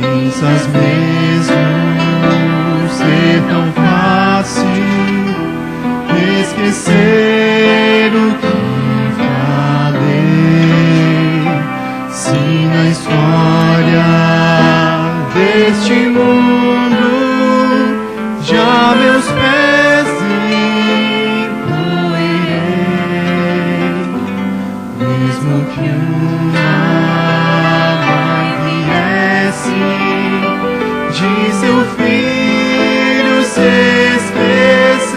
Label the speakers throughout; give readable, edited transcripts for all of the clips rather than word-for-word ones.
Speaker 1: Pensas mesmo ser tão fácil esquecer o que falei? Se na história deste mundo já meus pés incluirei, mesmo que uma mãe viesse de seu filho se esquecer,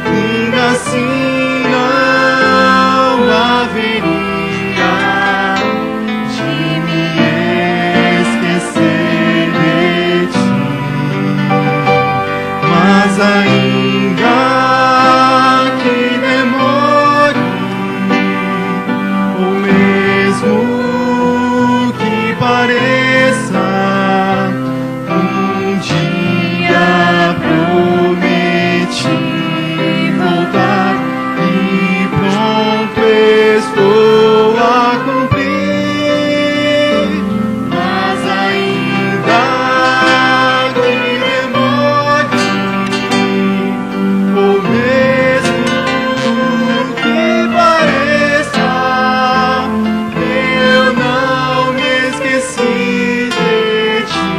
Speaker 1: ainda assim não haveria de me esquecer de ti. Mas ainda que demore, ou mesmo que pareça, um dia prometi voltar e pronto estou a cumprir. Mas ainda que demore, ou mesmo que pareça, eu não me esqueci de ti.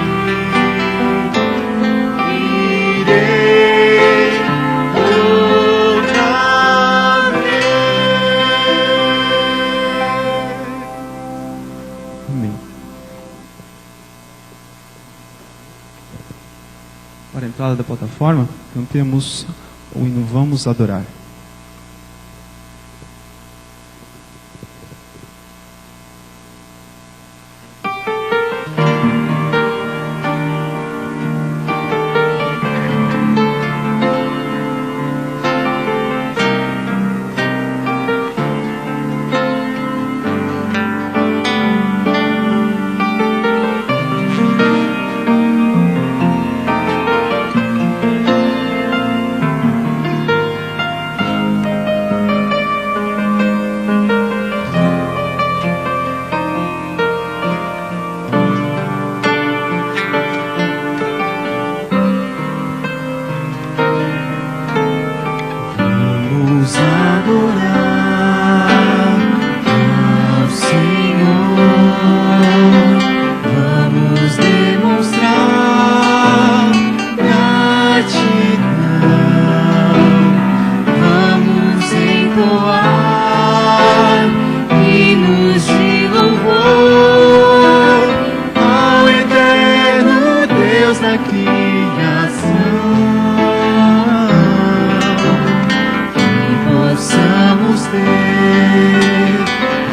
Speaker 1: Irei outra vez. Amém. Para a entrada da plataforma, cantemos o hino Vamos Adorar. Vamos adorar ao Senhor, vamos demonstrar gratidão, vamos entoar hinos de louvor ao eterno Deus da criação. Possamos ter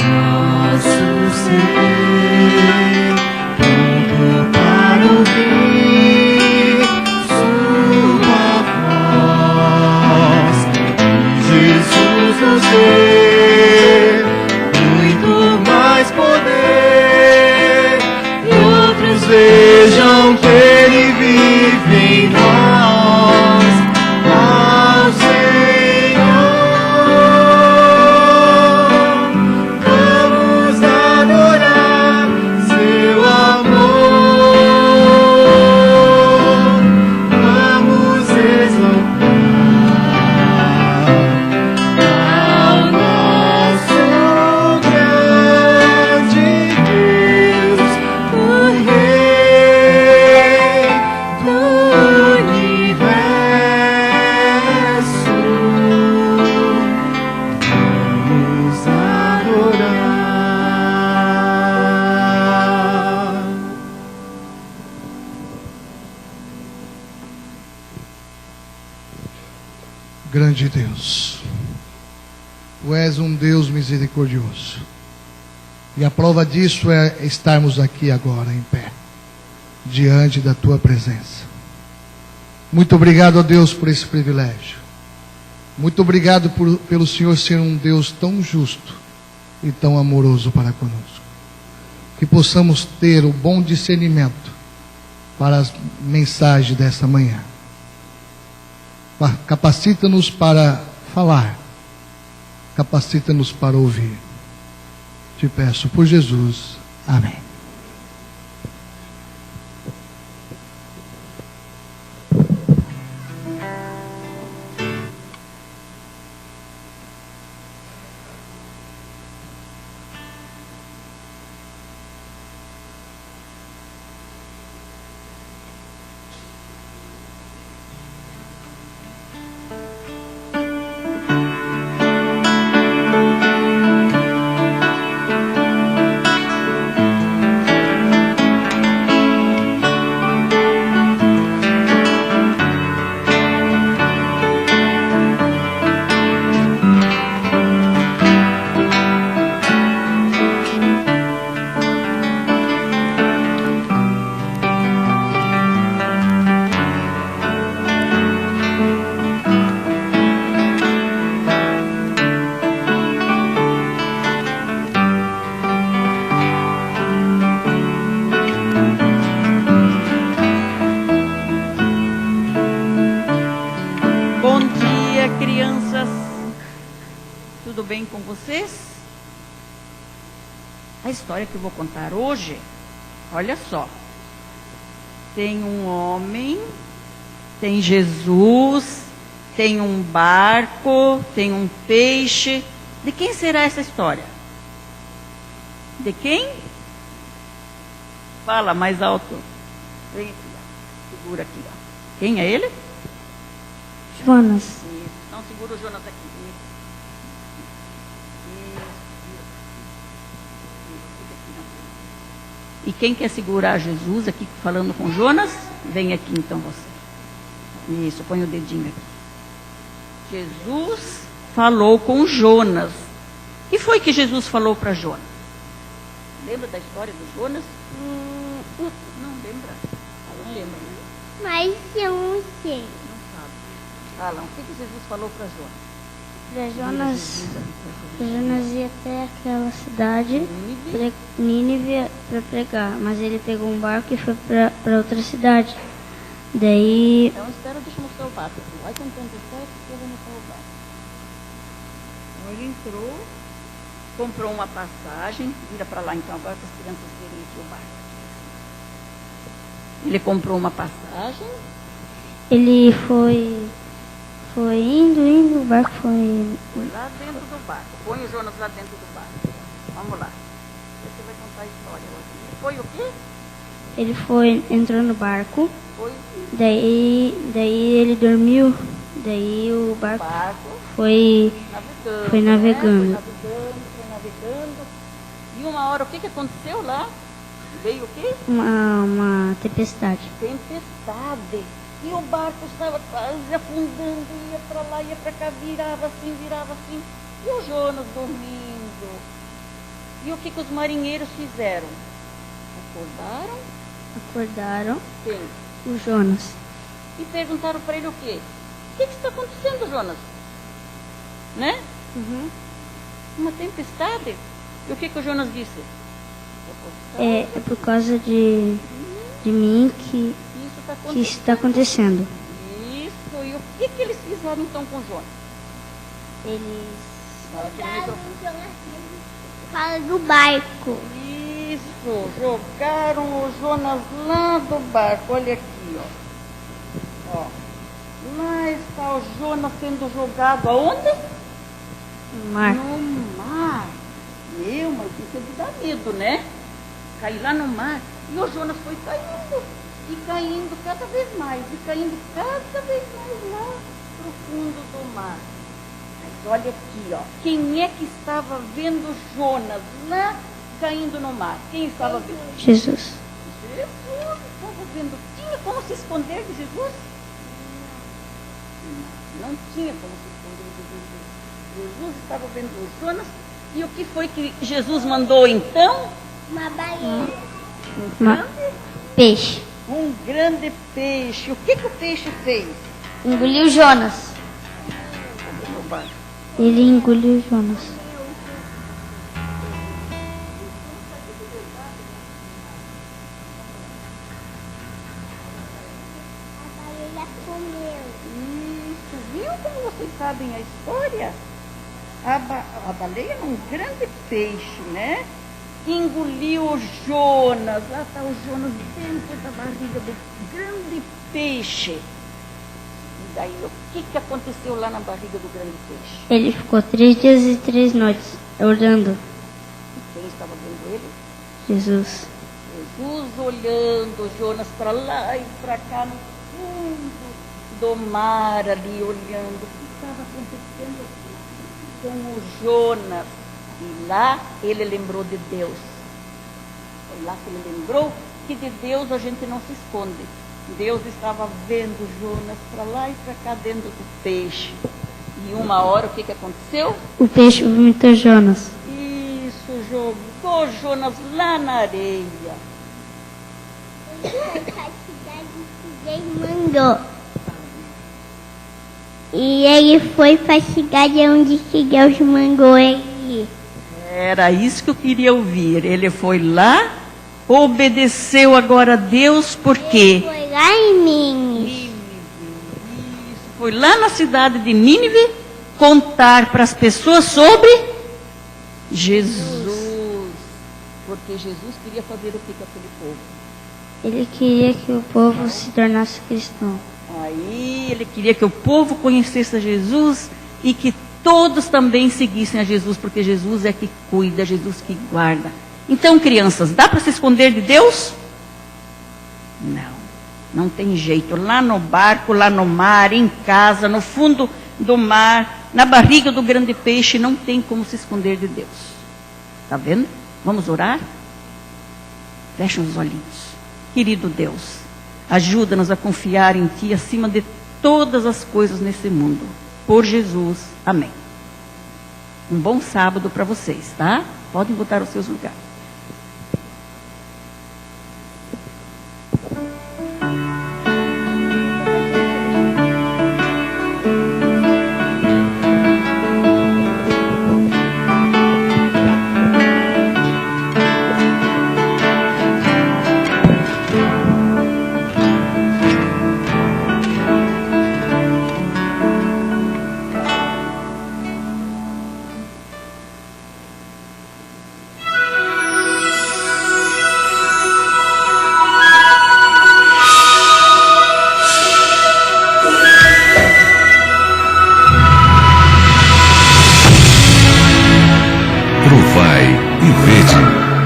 Speaker 1: nosso ser pronto para ouvir sua voz, e Jesus nos dê muito mais poder, e outros vejam que Ele vive em nós. Ao Senhor vamos adorar seu amor, vamos exaltar ao nosso grande Deus, o Rei do universo. Vamos adorar.
Speaker 2: Grande Deus, Tu és um Deus misericordioso, e a prova disso é estarmos aqui agora em pé, diante da Tua presença. Muito obrigado, ó Deus, por esse privilégio. Muito obrigado pelo Senhor ser um Deus tão justo e tão amoroso para conosco. Que possamos ter o bom discernimento para as mensagens dessa manhã. Capacita-nos para falar, capacita-nos para ouvir. Te peço por Jesus. Amém.
Speaker 3: bem com vocês? A história que eu vou contar hoje, olha só. Tem um homem, tem Jesus, tem um barco, tem um peixe. De quem será essa história? De quem? Fala mais alto. Vem aqui, ó. Segura aqui, ó. Quem é ele?
Speaker 4: Jonas.
Speaker 3: Isso. Não, segura o Jonas aqui. E quem quer segurar Jesus aqui falando com Jonas, vem aqui então você. Isso, põe o dedinho aqui. Jesus falou com Jonas. O que foi que Jesus falou para Jonas? Lembra da história do Jonas? Não lembra? Não lembra, né?
Speaker 4: Mas eu não sei.
Speaker 3: Não sabe. Fala, o que Jesus falou para Jonas?
Speaker 4: Jonas ia até aquela cidade, Nínive, para pregar. Mas ele pegou um barco e foi para outra cidade. Daí...
Speaker 3: Então espera, deixa eu mostrar o barco. Vai contando a história que eu vou mostrar o barco. Então ele entrou, comprou uma passagem, vira para lá então agora para as crianças verem aqui o barco. Ele comprou uma passagem.
Speaker 4: Ele foi indo, o barco foi...
Speaker 3: Foi lá dentro do barco. Põe o Jonas lá dentro do barco. Vamos lá. Você vai contar a história hoje. Foi o quê?
Speaker 4: Ele entrou no barco,
Speaker 3: Foi
Speaker 4: daí ele dormiu, daí o barco foi
Speaker 3: navegando.
Speaker 4: Foi navegando.
Speaker 3: Né? Foi navegando. E uma hora, o que aconteceu lá? Veio o quê?
Speaker 4: uma tempestade.
Speaker 3: Tempestade. E o barco estava quase afundando, ia para lá, ia para cá, virava assim. E o Jonas dormindo. E o que os marinheiros fizeram?
Speaker 4: Acordaram
Speaker 3: Quem?
Speaker 4: o Jonas.
Speaker 3: E perguntaram para ele o quê? O que está acontecendo, Jonas? Né? Uma tempestade. E o que o Jonas disse?
Speaker 4: É por causa de mim que isso está acontecendo.
Speaker 3: Isso. E o que eles fizeram então com Jonas?
Speaker 4: Eles
Speaker 3: Fala aqui no microfone.
Speaker 4: fala do barco.
Speaker 3: Isso, jogaram o Jonas lá do barco. Olha aqui, ó. Lá está o Jonas sendo jogado aonde?
Speaker 4: No mar.
Speaker 3: No mar. Meu, mas isso é de dar medo, né? Cair lá no mar. E o Jonas foi caindo. E caindo cada vez mais. E caindo cada vez mais lá pro fundo do mar. Mas olha aqui, ó. Quem é que estava vendo Jonas lá caindo no mar? Quem estava vendo?
Speaker 4: Jesus.
Speaker 3: Jesus estava vendo. Tinha como se esconder de Jesus? Não tinha como se esconder de Jesus. Jesus estava vendo o Jonas. E o que foi que Jesus mandou então?
Speaker 4: Uma baleia.
Speaker 3: Peixe.
Speaker 4: Peixe.
Speaker 3: Um grande peixe. O que o peixe fez?
Speaker 4: Engoliu Jonas. Ele engoliu Jonas.
Speaker 5: A baleia comeu.
Speaker 3: Isso, viu como vocês sabem a história? A baleia é um grande peixe, né? Que engoliu o Jonas. Lá está o Jonas dentro da barriga do grande peixe. E daí, o que aconteceu lá na barriga do grande peixe?
Speaker 4: Ele ficou 3 dias e 3 noites orando.
Speaker 3: Quem estava vendo ele?
Speaker 4: Jesus.
Speaker 3: Jesus olhando Jonas para lá e para cá no fundo do mar ali, olhando o que estava acontecendo com o Jonas. E lá ele lembrou de Deus. Foi lá que ele lembrou que de Deus a gente não se esconde. Deus estava vendo Jonas para lá e para cá dentro do peixe. E uma hora o que aconteceu?
Speaker 4: O peixe vomitou Jonas.
Speaker 3: Isso, jogou Jonas lá na areia.
Speaker 5: Foi para a cidade que Deus mandou. E ele foi para a cidade onde que Deus mandou ele ir.
Speaker 3: Era isso que eu queria ouvir. Ele foi lá, obedeceu agora a Deus, por quê?
Speaker 5: Foi lá em Nínive.
Speaker 3: Nínive. Isso. Foi lá na cidade de Nínive contar para as pessoas sobre Jesus. Porque Jesus queria fazer o que com aquele povo?
Speaker 4: Ele queria que o povo se tornasse cristão.
Speaker 3: Aí ele queria que o povo conhecesse a Jesus e que todos também seguissem a Jesus, porque Jesus é que cuida, Jesus que guarda. Então, crianças, dá para se esconder de Deus? Não tem jeito. Lá no barco, lá no mar, em casa, no fundo do mar, na barriga do grande peixe, não tem como se esconder de Deus. Está vendo? Vamos orar? Fechem os olhinhos. Querido Deus, ajuda-nos a confiar em Ti acima de todas as coisas nesse mundo. Por Jesus. Amém. Um bom sábado para vocês, tá? Podem voltar aos seus lugares.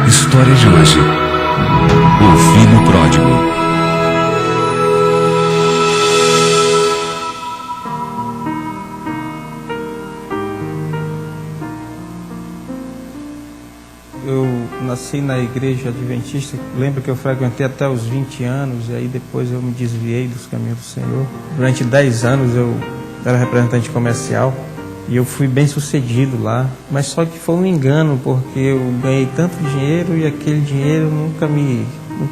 Speaker 6: História de hoje: o filho pródigo.
Speaker 7: Eu nasci na igreja adventista, lembro que eu frequentei até os 20 anos, e aí depois eu me desviei dos caminhos do Senhor. Durante 10 anos eu era representante comercial, e eu fui bem sucedido lá, mas só que foi um engano, porque eu ganhei tanto dinheiro e aquele dinheiro nunca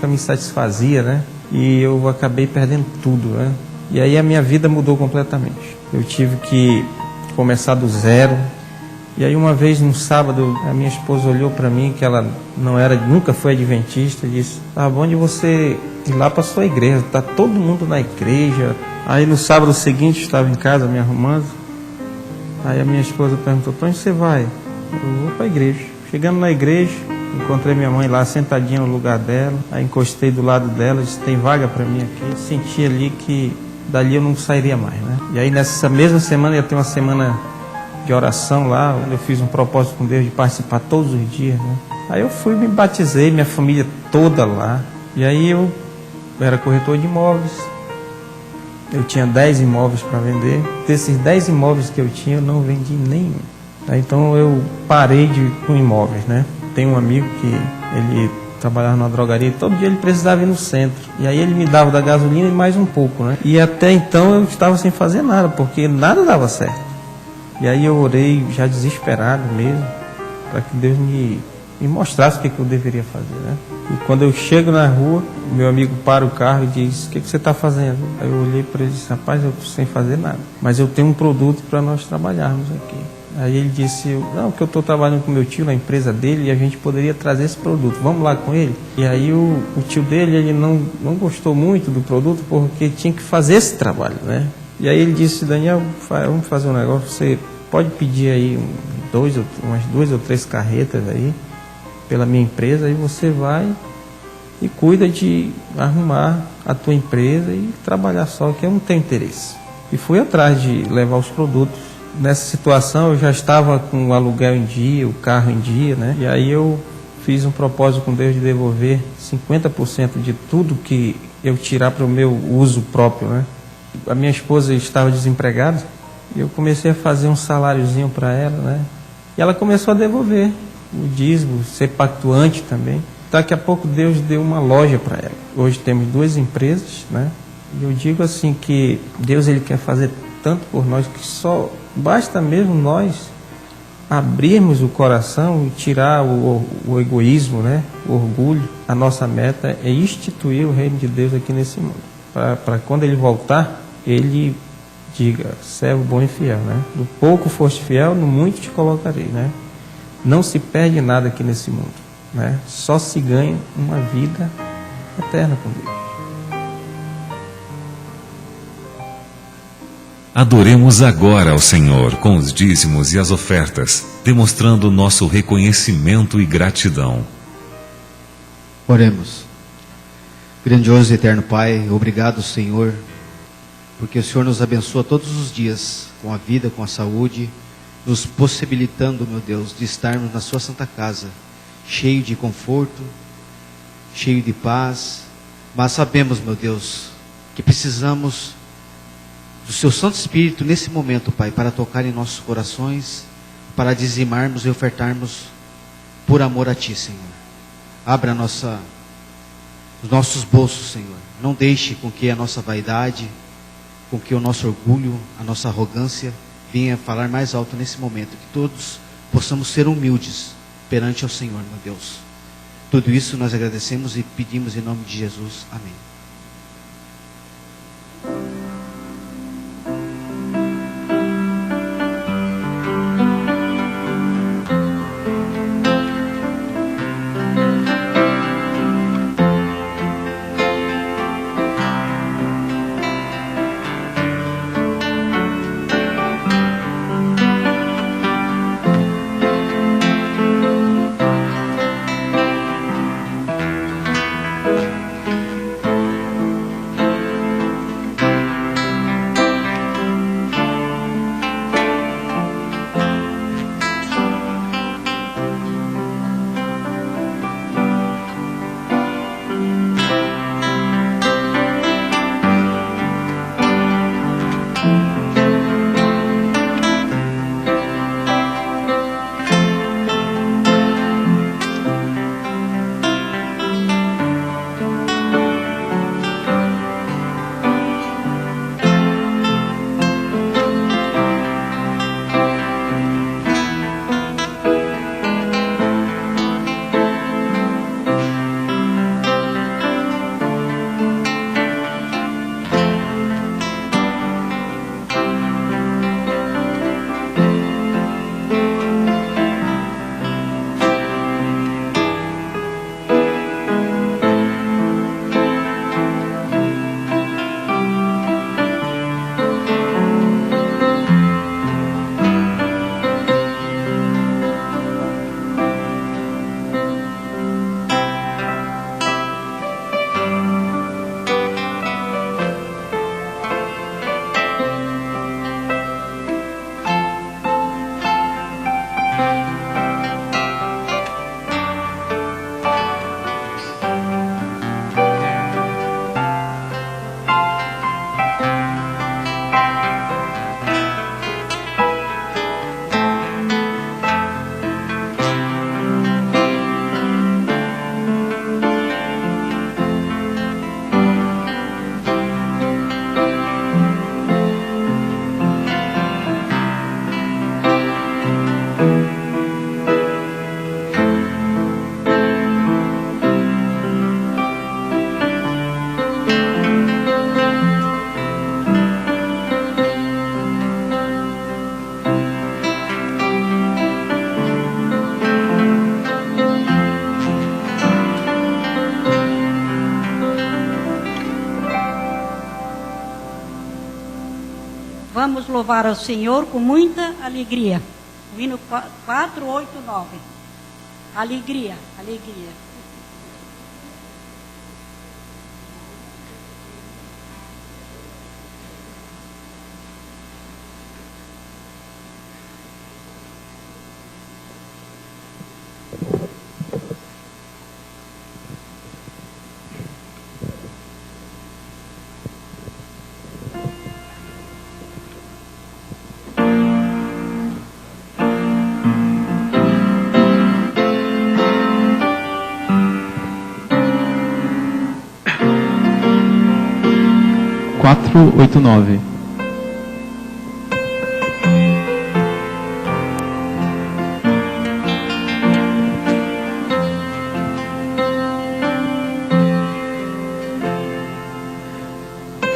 Speaker 7: me satisfazia, né? E eu acabei perdendo tudo, né? E aí a minha vida mudou completamente. Eu tive que começar do zero. E aí uma vez, num sábado, a minha esposa olhou para mim, que ela nunca foi adventista, e disse: tá bom de você ir lá para sua igreja, tá todo mundo na igreja. Aí no sábado seguinte, estava em casa me arrumando. Aí a minha esposa perguntou: para onde você vai? Eu vou para a igreja. Chegando na igreja, encontrei minha mãe lá sentadinha no lugar dela. Aí encostei do lado dela, disse: tem vaga para mim aqui. Senti ali que dali eu não sairia mais, né? E aí nessa mesma semana ia ter uma semana de oração lá, onde eu fiz um propósito com Deus de participar todos os dias, né? Aí eu fui, me batizei, minha família toda lá. E aí eu era corretor de imóveis. Eu tinha 10 imóveis para vender. Desses 10 imóveis que eu tinha, eu não vendi nenhum. Então eu parei com imóveis, né? Tem um amigo que ele trabalhava numa drogaria e todo dia ele precisava ir no centro. E aí ele me dava da gasolina e mais um pouco, né? E até então eu estava sem fazer nada, porque nada dava certo. E aí eu orei já desesperado mesmo, para que Deus me mostrasse o que eu deveria fazer, né? E quando eu chego na rua, meu amigo para o carro e diz: o que você está fazendo? Aí eu olhei para ele e disse: rapaz, eu estou sem fazer nada, mas eu tenho um produto para nós trabalharmos aqui. Aí ele disse: não, que eu estou trabalhando com meu tio na empresa dele e a gente poderia trazer esse produto, vamos lá com ele? E aí o tio dele, ele não gostou muito do produto, porque tinha que fazer esse trabalho, né? E aí ele disse: Daniel, vamos fazer um negócio, você pode pedir aí umas 2 ou 3 carretas aí pela minha empresa, aí você vai e cuida de arrumar a tua empresa e trabalhar só, que eu não tenho interesse. E fui atrás de levar os produtos. Nessa situação eu já estava com o aluguel em dia, o carro em dia, né? E aí eu fiz um propósito com Deus de devolver 50% de tudo que eu tirar para o meu uso próprio, né? A minha esposa estava desempregada e eu comecei a fazer um saláriozinho para ela, né? E ela começou a devolver o dízimo, ser pactuante também. Daqui a pouco Deus deu uma loja para ela. Hoje temos 2 empresas, né? E eu digo assim que Deus, ele quer fazer tanto por nós, que só basta mesmo nós abrirmos o coração e tirar o egoísmo, né? O orgulho. A nossa meta é instituir o reino de Deus aqui nesse mundo, para quando ele voltar, ele diga: servo bom e fiel, né? Do pouco foste fiel, no muito te colocarei, né? Não se perde nada aqui nesse mundo, né? Só se ganha uma vida eterna com Deus.
Speaker 6: Adoremos agora ao Senhor com os dízimos e as ofertas, demonstrando nosso reconhecimento e gratidão.
Speaker 8: Oremos. Grandioso e eterno Pai, obrigado, Senhor, porque o Senhor nos abençoa todos os dias com a vida, com a saúde, nos possibilitando, meu Deus, de estarmos na sua santa casa, cheio de conforto, cheio de paz, mas sabemos, meu Deus, que precisamos do seu Santo Espírito nesse momento, Pai, para tocar em nossos corações, para dizimarmos e ofertarmos por amor a Ti, Senhor. Abra os nossos bolsos, Senhor. Não deixe com que a nossa vaidade, com que o nosso orgulho, a nossa arrogância venha falar mais alto nesse momento. Que todos possamos ser humildes perante ao Senhor, meu Deus. Tudo isso nós agradecemos e pedimos em nome de Jesus. Amém.
Speaker 9: Vamos louvar ao Senhor com muita alegria. O hino 489. Alegria, alegria.
Speaker 1: Quatro, 8, 9.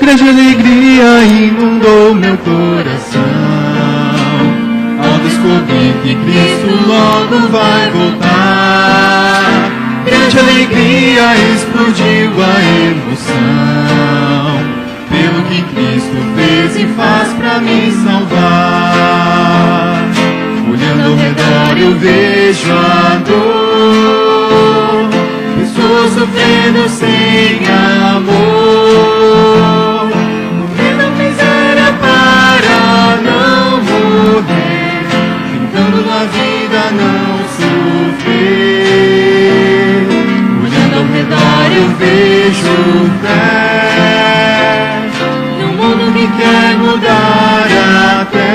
Speaker 10: Grande alegria inundou meu coração ao descobrir que Cristo logo vai voltar. Grande alegria explodiu a emoção pelo que Cristo fez fez e faz pra me salvar. Olhando ao redor eu vejo a dor, pessoas sofrendo sem amor, morrendo miséria para não morrer, tentando na vida não sofrer. Olhando ao redor eu vejo fé num mundo que quer mudar até.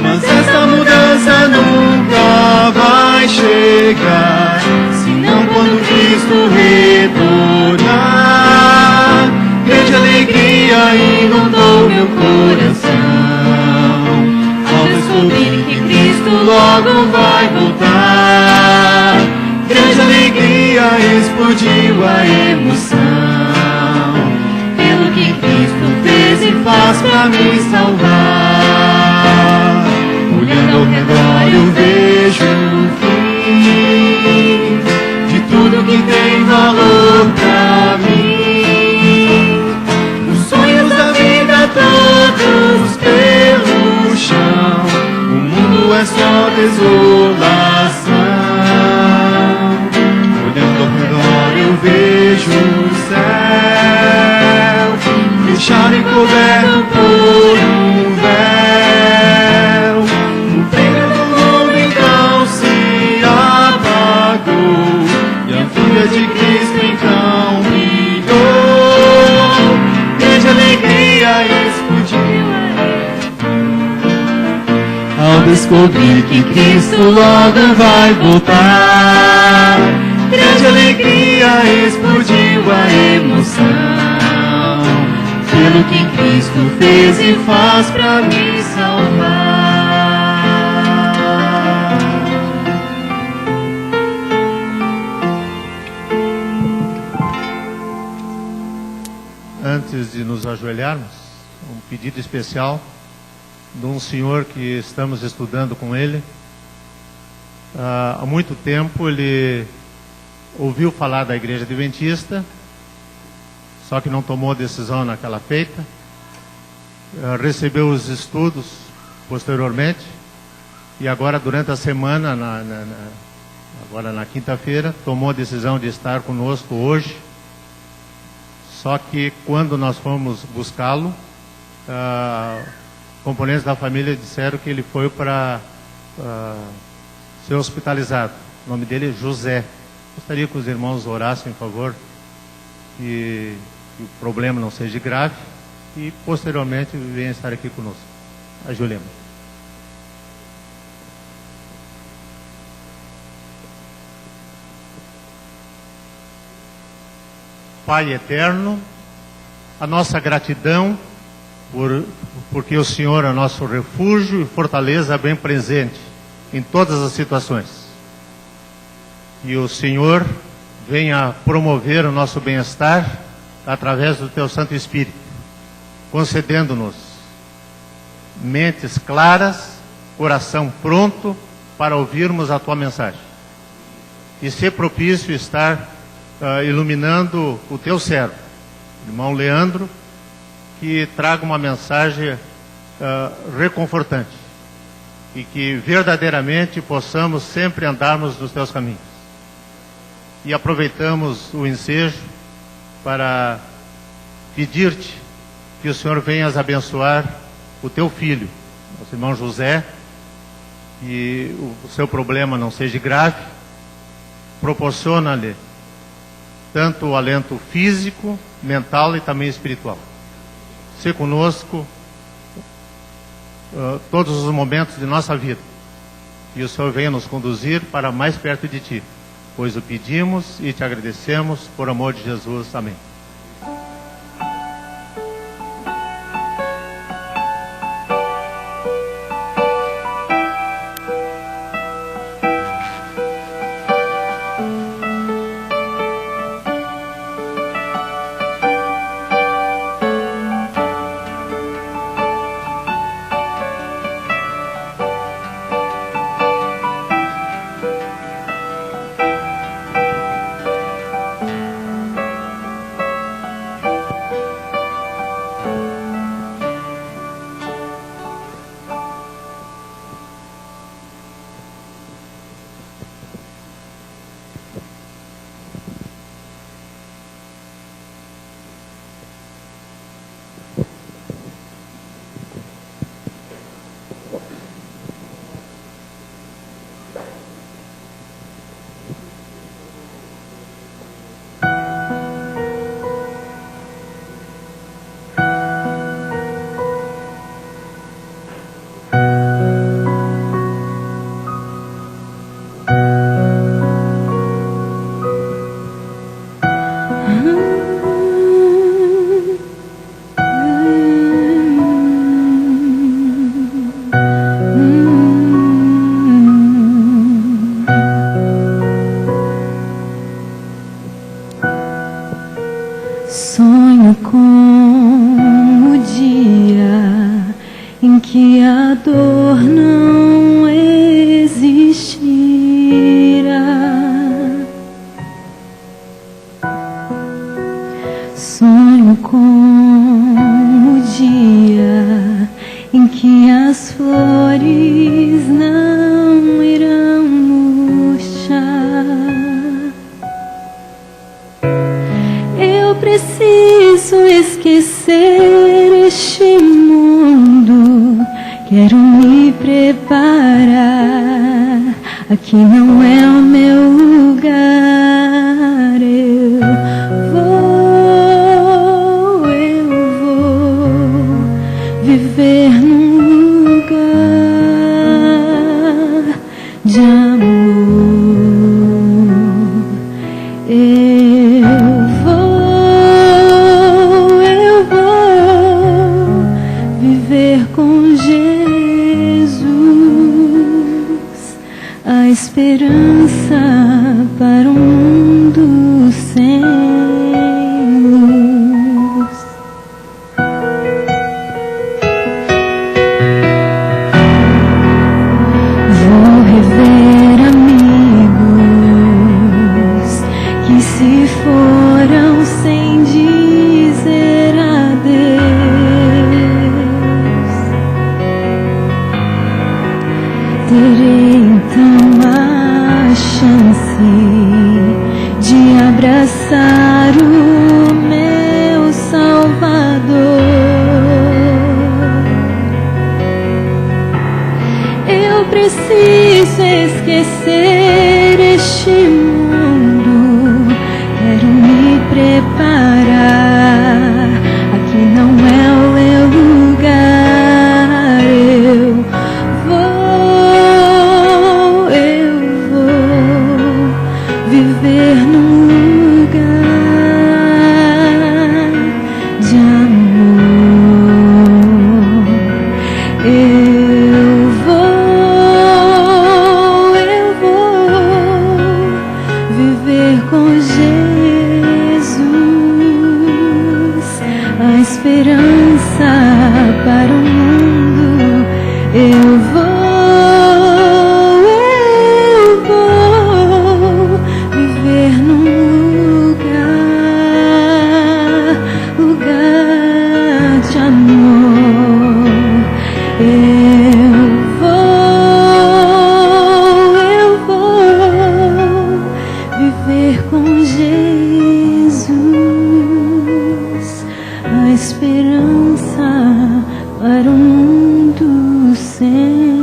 Speaker 10: Mas essa mudança nunca vai chegar, senão quando Cristo retornar. Grande alegria inundou meu coração ao descobrir que Cristo logo vai voltar. Grande alegria explodiu a emoção pelo que Cristo fez e faz pra me salvar. Olhando ao redor eu vejo o fim de tudo que tem valor pra mim. Os sonhos da vida todos pelo chão, o mundo é só desolação. Olhando ao redor eu vejo o céu fechado e coberto por um véu. O brilho do mundo então se apagou e a fúria de Cristo então brilhou. Grande alegria explodiu ao descobrir que Cristo logo vai voltar. Grande alegria explodiu a emoção pelo que Cristo fez e faz pra me salvar.
Speaker 11: Antes de nos ajoelharmos, um pedido especial de um senhor que estamos estudando com ele. Há muito tempo ele ouviu falar da Igreja Adventista, só que não tomou decisão naquela feita. Recebeu os estudos posteriormente e agora durante a semana, agora na quinta-feira, tomou a decisão de estar conosco hoje. Só que quando nós fomos buscá-lo, componentes da família disseram que ele foi para ser hospitalizado. O nome dele é José. Gostaria que os irmãos orassem, em favor, que o problema não seja grave e posteriormente venha estar aqui conosco. Ajoelhemos. Pai eterno, a nossa gratidão porque o Senhor é nosso refúgio e fortaleza bem presente em todas as situações. E o Senhor venha promover o nosso bem-estar através do Teu Santo Espírito, concedendo-nos mentes claras, coração pronto para ouvirmos a Tua mensagem. E ser propício estar iluminando o Teu servo, irmão Leandro, que traga uma mensagem reconfortante e que verdadeiramente possamos sempre andarmos nos Teus caminhos. E aproveitamos o ensejo para pedir-te que o Senhor venhas abençoar o Teu filho, nosso irmão José, que o seu problema não seja grave. Proporciona-lhe tanto o alento físico, mental e também espiritual. Se conosco todos os momentos de nossa vida. E o Senhor venha nos conduzir para mais perto de Ti. Pois o pedimos e Te agradecemos por amor de Jesus. Amém.
Speaker 12: Sonho com o dia em que a dor não existirá. Sonho com o dia em que as flores não irão murchar. Eu preciso esquecer este mundo. Quero me preparar. Aqui não é o meu lugar. Eu vou viver num lugar de amor. Eu vou viver com Jesus, a esperança para um mundo sem luz. Vou rever amigos que se foram sem dizer adeus. Terei então a chance de abraçar o meu Salvador. Eu preciso esquecer este mundo. Quero me preparar. Aqui não é o meu lugar. Eu vou viver num lugar de amor. Eu vou viver com Jesus, a esperança para o mundo. Eu vou viver num lugar de amor. Eu vou viver com Jesus, a esperança para um mundo sem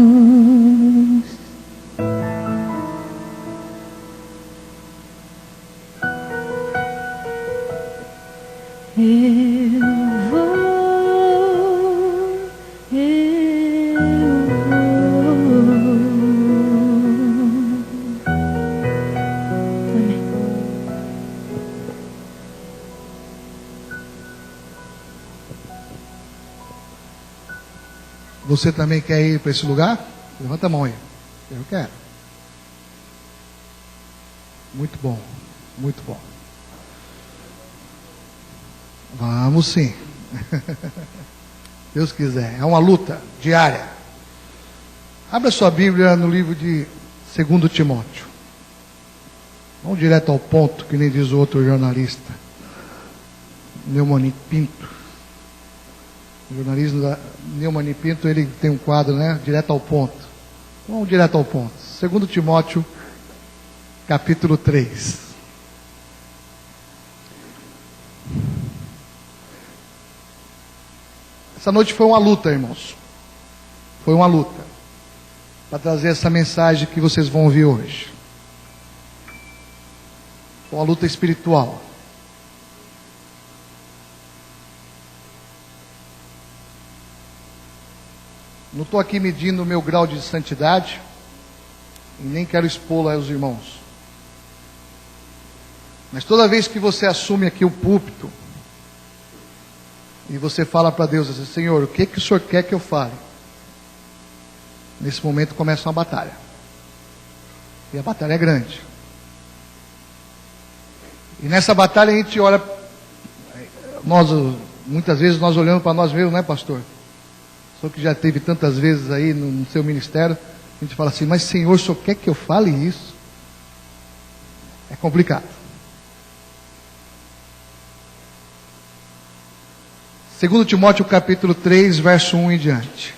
Speaker 12: luz. Eu vou. Amém.
Speaker 2: Você também quer ir para esse lugar? Levanta a mão aí. Eu quero. Muito bom, muito bom. Vamos sim. Deus quiser. É uma luta diária. Abra sua Bíblia no livro de 2 Timóteo. Vamos direto ao ponto, que nem diz o outro jornalista, Neumann Pinto. O jornalista Neumann Pinto, ele tem um quadro, né? Direto ao ponto. Vamos direto ao ponto. 2 Timóteo, capítulo 3. Essa noite foi uma luta, irmãos. Foi uma luta para trazer essa mensagem que vocês vão ouvir hoje. Foi uma luta espiritual. Não estou aqui medindo o meu grau de santidade e nem quero expô-lo aos irmãos. Mas toda vez que você assume aqui o púlpito e você fala para Deus assim: Senhor, o que o Senhor quer que eu fale? Nesse momento começa uma batalha. E a batalha é grande. E nessa batalha a gente olha, muitas vezes nós olhamos para nós mesmos, não é, pastor? Só que já teve tantas vezes aí no seu ministério, a gente fala assim, mas Senhor, o Senhor quer que eu fale isso? É complicado. 2 Timóteo capítulo 3, verso 1 em diante.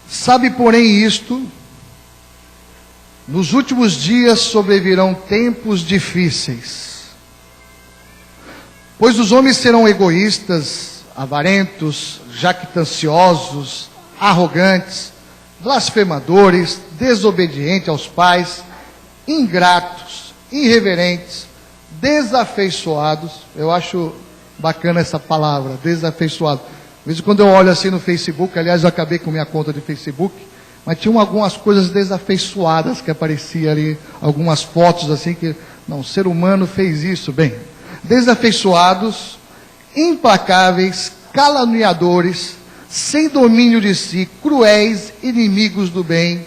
Speaker 2: Sabe, porém, isto, nos últimos dias sobrevirão tempos difíceis, pois os homens serão egoístas, avarentos, jactanciosos, arrogantes, blasfemadores, desobedientes aos pais, ingratos, irreverentes, desafeiçoados. Eu acho bacana essa palavra, desafeiçoado. Às vezes quando eu olho assim no Facebook, aliás eu acabei com minha conta de Facebook, mas tinham algumas coisas desafeiçoadas que apareciam ali, algumas fotos assim que, não, o ser humano fez isso, bem. Desafeiçoados, implacáveis, caluniadores, sem domínio de si, cruéis, inimigos do bem,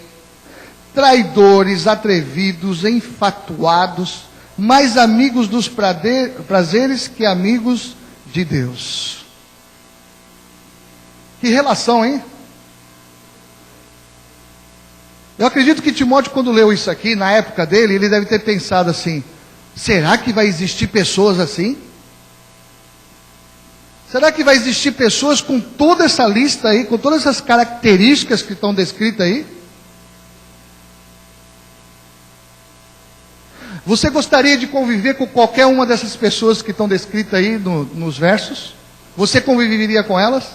Speaker 2: traidores, atrevidos, enfatuados, mais amigos dos prazeres que amigos de Deus. Que relação, hein? Eu acredito que Timóteo, quando leu isso aqui, na época dele, ele deve ter pensado assim, será que vai existir pessoas assim? Será que vai existir pessoas com toda essa lista aí, com todas essas características que estão descritas aí? Você gostaria de conviver com qualquer uma dessas pessoas que estão descritas aí nos versos? Você conviveria com elas?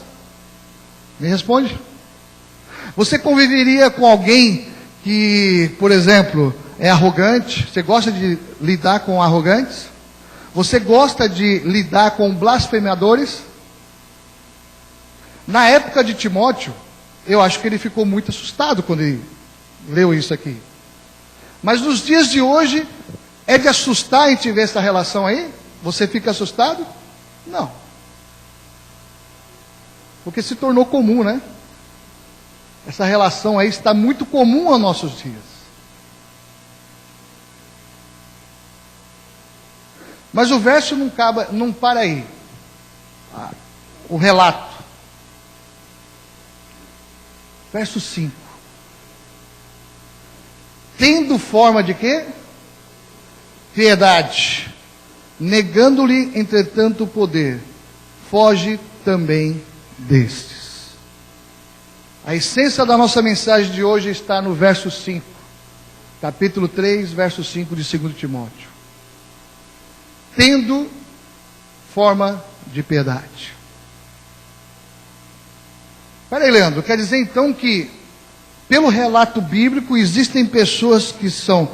Speaker 2: Me responde. Você conviveria com alguém que, por exemplo, é arrogante? Você gosta de lidar com arrogantes? Você gosta de lidar com blasfemadores? Na época de Timóteo, eu acho que ele ficou muito assustado quando ele leu isso aqui. Mas nos dias de hoje, é de assustar a gente ver essa relação aí? Você fica assustado? Não. Porque se tornou comum, né? Essa relação aí está muito comum aos nossos dias. Mas o verso não para aí. O relato. Verso 5. Tendo forma de quê? Piedade. Negando-lhe, entretanto, o poder. Foge também destes. A essência da nossa mensagem de hoje está no verso 5. Capítulo 3, verso 5 de 2 Timóteo. Tendo forma de piedade. Espera aí, Leandro, quer dizer então que, pelo relato bíblico, existem pessoas que são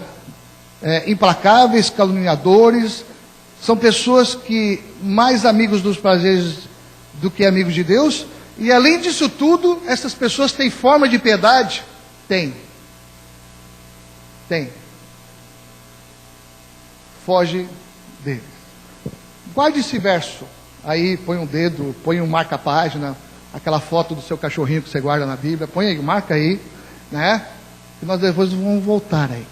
Speaker 2: implacáveis, caluniadores, são pessoas que mais amigos dos prazeres do que amigos de Deus, e além disso tudo, essas pessoas têm forma de piedade? Tem. Foge deles. Guarde esse verso. Aí põe um dedo, põe um marca-página, aquela foto do seu cachorrinho que você guarda na Bíblia, põe aí, marca aí, né? E nós depois vamos voltar aí.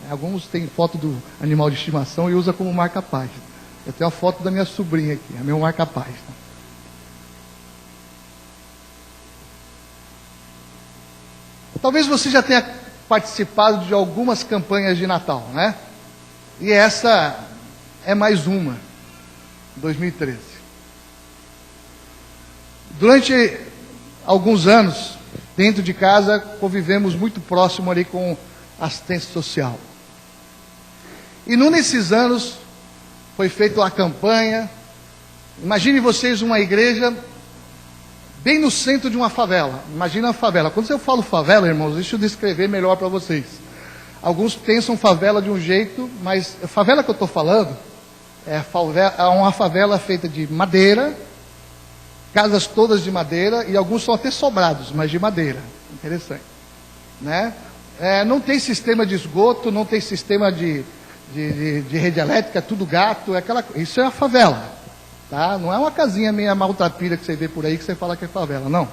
Speaker 2: Alguns têm foto do animal de estimação e usa como marca-página. Eu tenho a foto da minha sobrinha aqui, é meu marca-página. Talvez você já tenha participado de algumas campanhas de Natal, né? E essa é mais uma, 2013. Durante alguns anos, dentro de casa, convivemos muito próximo ali com assistência social. E num desses anos, foi feita uma campanha. Imagine vocês uma igreja bem no centro de uma favela. Imagina a favela. Quando eu falo favela, irmãos, deixa eu descrever melhor para vocês. Alguns pensam favela de um jeito, mas a favela que eu estou falando é uma favela feita de madeira, casas todas de madeira, e alguns são até sobrados, mas de madeira. Interessante, né? Não tem sistema de esgoto, não tem sistema de rede elétrica, tudo gato, isso é a favela. Tá? Não é uma casinha meia maltrapilha que você vê por aí que você fala que é favela, não.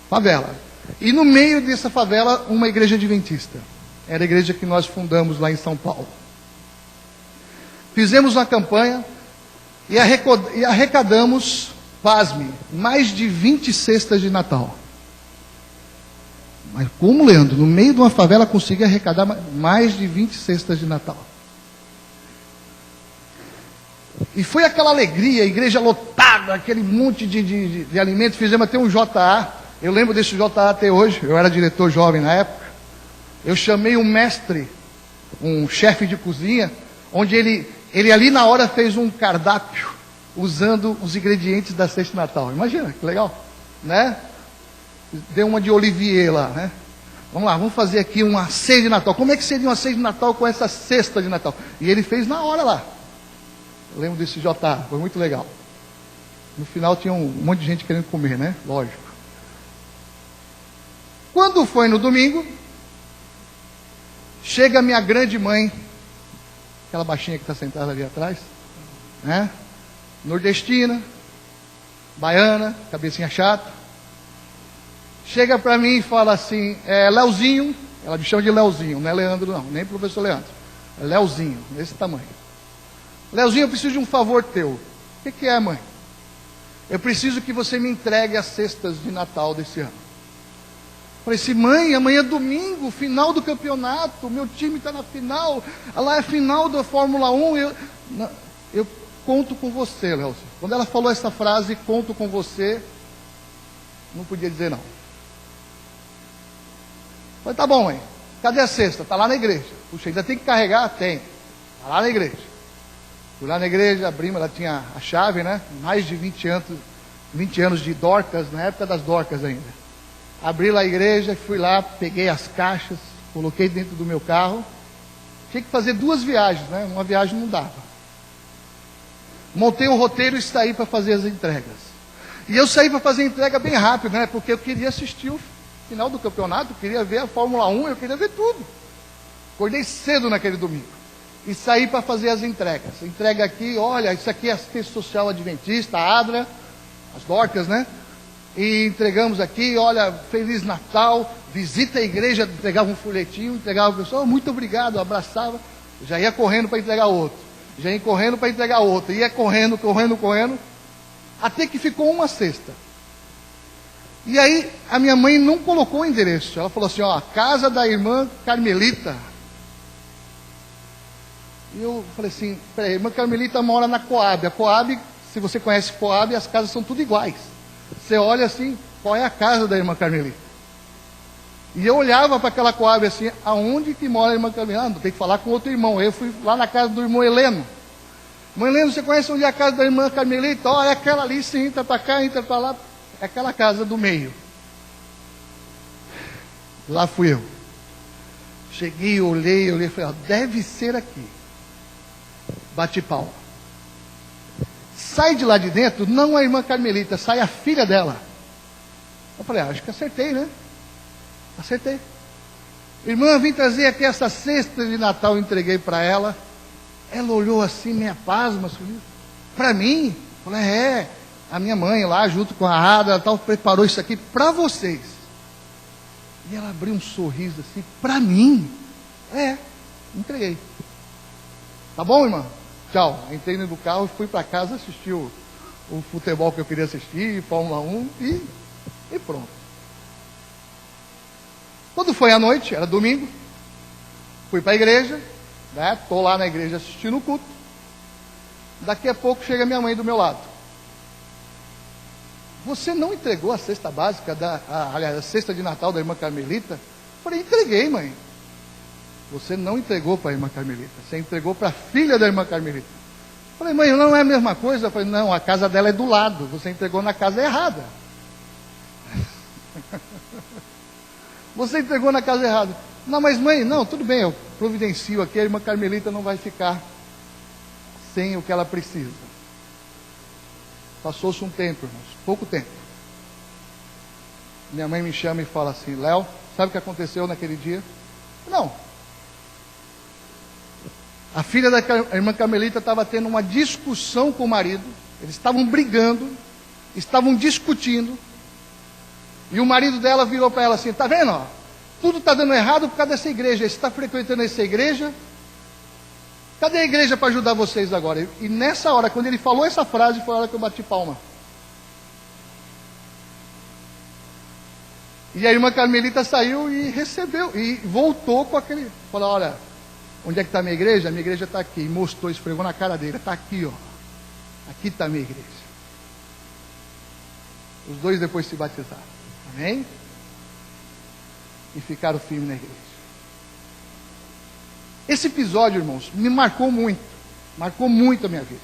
Speaker 2: Favela. E no meio dessa favela, uma igreja adventista. Era a igreja que nós fundamos lá em São Paulo. fizemos uma campanha e arrecadamos, pasme, mais de 20 cestas de Natal. Mas como, Leandro, no meio de uma favela consegui arrecadar mais de 20 cestas de Natal? E foi aquela alegria, igreja lotada, aquele monte de alimentos. Fizemos até um JA. Eu lembro desse JA até hoje. Eu era diretor jovem na época. Eu chamei um mestre, um chefe de cozinha, onde ele ali na hora fez um cardápio usando os ingredientes da cesta de Natal. Imagina, que legal, né? Deu uma de Olivier lá, né? Vamos lá, vamos fazer aqui uma ceia de Natal. Como é que seria uma ceia de Natal com essa cesta de Natal? E ele fez na hora lá. Eu lembro desse JA, foi muito legal. No final tinha um monte de gente querendo comer, né? Lógico. Quando foi no domingo, chega a minha grande mãe, aquela baixinha que está sentada ali atrás, né? Nordestina, baiana, cabecinha chata. Chega para mim e fala assim, Leozinho, ela me chama de Leozinho, não é Leandro não, nem professor Leandro, é Leozinho, desse tamanho. Leozinho, eu preciso de um favor teu. O que é, mãe? Eu preciso que você me entregue as cestas de Natal desse ano. Falei assim, mãe, amanhã é domingo, final do campeonato, meu time está na final, lá é a final da Fórmula 1, eu conto com você, Leozinho. Quando ela falou essa frase, conto com você, não podia dizer não. Falei, tá bom, mãe, cadê a cesta? Está lá na igreja. Puxa, ainda tem que carregar? Tem. Está lá na igreja. Fui lá na igreja, abrimos, ela tinha a chave, né? Mais de 20 anos de Dorcas, na época das Dorcas ainda. Abri lá a igreja, fui lá, peguei as caixas, coloquei dentro do meu carro. Tinha que fazer 2 viagens, né? Uma viagem não dava. Montei um roteiro e saí para fazer as entregas. E eu saí para fazer a entrega bem rápido, né? Porque eu queria assistir o final do campeonato, eu queria ver a Fórmula 1, eu queria ver tudo. Acordei cedo naquele domingo. E saí para fazer as entregas. Entrega aqui, olha, isso aqui é assistência social adventista, a ADRA, as Dorcas, né? E entregamos aqui, olha, Feliz Natal, visita a igreja, entregava um folhetinho, entregava o pessoal, muito obrigado, abraçava, já ia correndo para entregar outro, já ia correndo para entregar outro, ia correndo, até que ficou uma cesta. E aí a minha mãe não colocou o endereço, ela falou assim, ó, casa da irmã Carmelita. E eu falei assim, peraí, a irmã Carmelita mora na Coab. A Coab, se você conhece Coab, as casas são tudo iguais. Você olha assim, qual é a casa da irmã Carmelita? E eu olhava para aquela Coab assim, aonde que mora a irmã Carmelita? Ah, tem que falar com outro irmão. Eu fui lá na casa do irmão Heleno. Irmão Heleno, você conhece onde é a casa da irmã Carmelita? Ó, é aquela ali, sim, entra para cá, entra para lá. É aquela casa do meio. Lá fui eu. Cheguei, olhei e falei, ó, deve ser aqui. Bate palma. Sai de lá de dentro, não a irmã Carmelita, sai a filha dela. Eu falei, acho que acertei, né? Acertei. Irmã, vim trazer aqui essa cesta de Natal, entreguei para ela. Ela olhou assim, meia pasma, para mim? Eu falei, a minha mãe lá, junto com a Ada, tal, preparou isso aqui para vocês. E ela abriu um sorriso assim, para mim? Entreguei. Tá bom, irmã? Tchau. Entrei no carro e fui para casa assistir o futebol que eu queria assistir, Fórmula 1 e pronto. Quando foi à noite, era domingo, fui para a igreja, né? Estou lá na igreja assistindo o culto. Daqui a pouco chega minha mãe do meu lado. Você não entregou a cesta básica, aliás, a cesta de Natal da irmã Carmelita? Eu falei, entreguei, mãe. Você não entregou para a irmã Carmelita, você entregou para a filha da irmã Carmelita. Eu falei, mãe, não é a mesma coisa? Eu falei, não, a casa dela é do lado, você entregou na casa errada. Você entregou na casa errada. Não, mas mãe, não, tudo bem, eu providencio aqui, a irmã Carmelita não vai ficar sem o que ela precisa. Passou-se um tempo, irmãos, pouco tempo. Minha mãe me chama e fala assim, Léo, sabe o que aconteceu naquele dia? Não. A filha da irmã Carmelita estava tendo uma discussão com o marido, eles estavam brigando, estavam discutindo, e o marido dela virou para ela assim, tá vendo, ó, tudo está dando errado por causa dessa igreja, você está frequentando essa igreja, Cadê a igreja para ajudar vocês agora? E nessa hora, quando ele falou essa frase, foi a hora que eu bati palma. E a irmã Carmelita saiu e recebeu, e voltou com aquele... Falou, olha, onde é que está a minha igreja? A minha igreja está aqui. E mostrou, esfregou na cara dele. Está aqui, ó. Aqui está a minha igreja. Os dois depois se batizaram. Amém? E ficaram firmes na igreja. Esse episódio, irmãos, me marcou muito. Marcou muito a minha vida.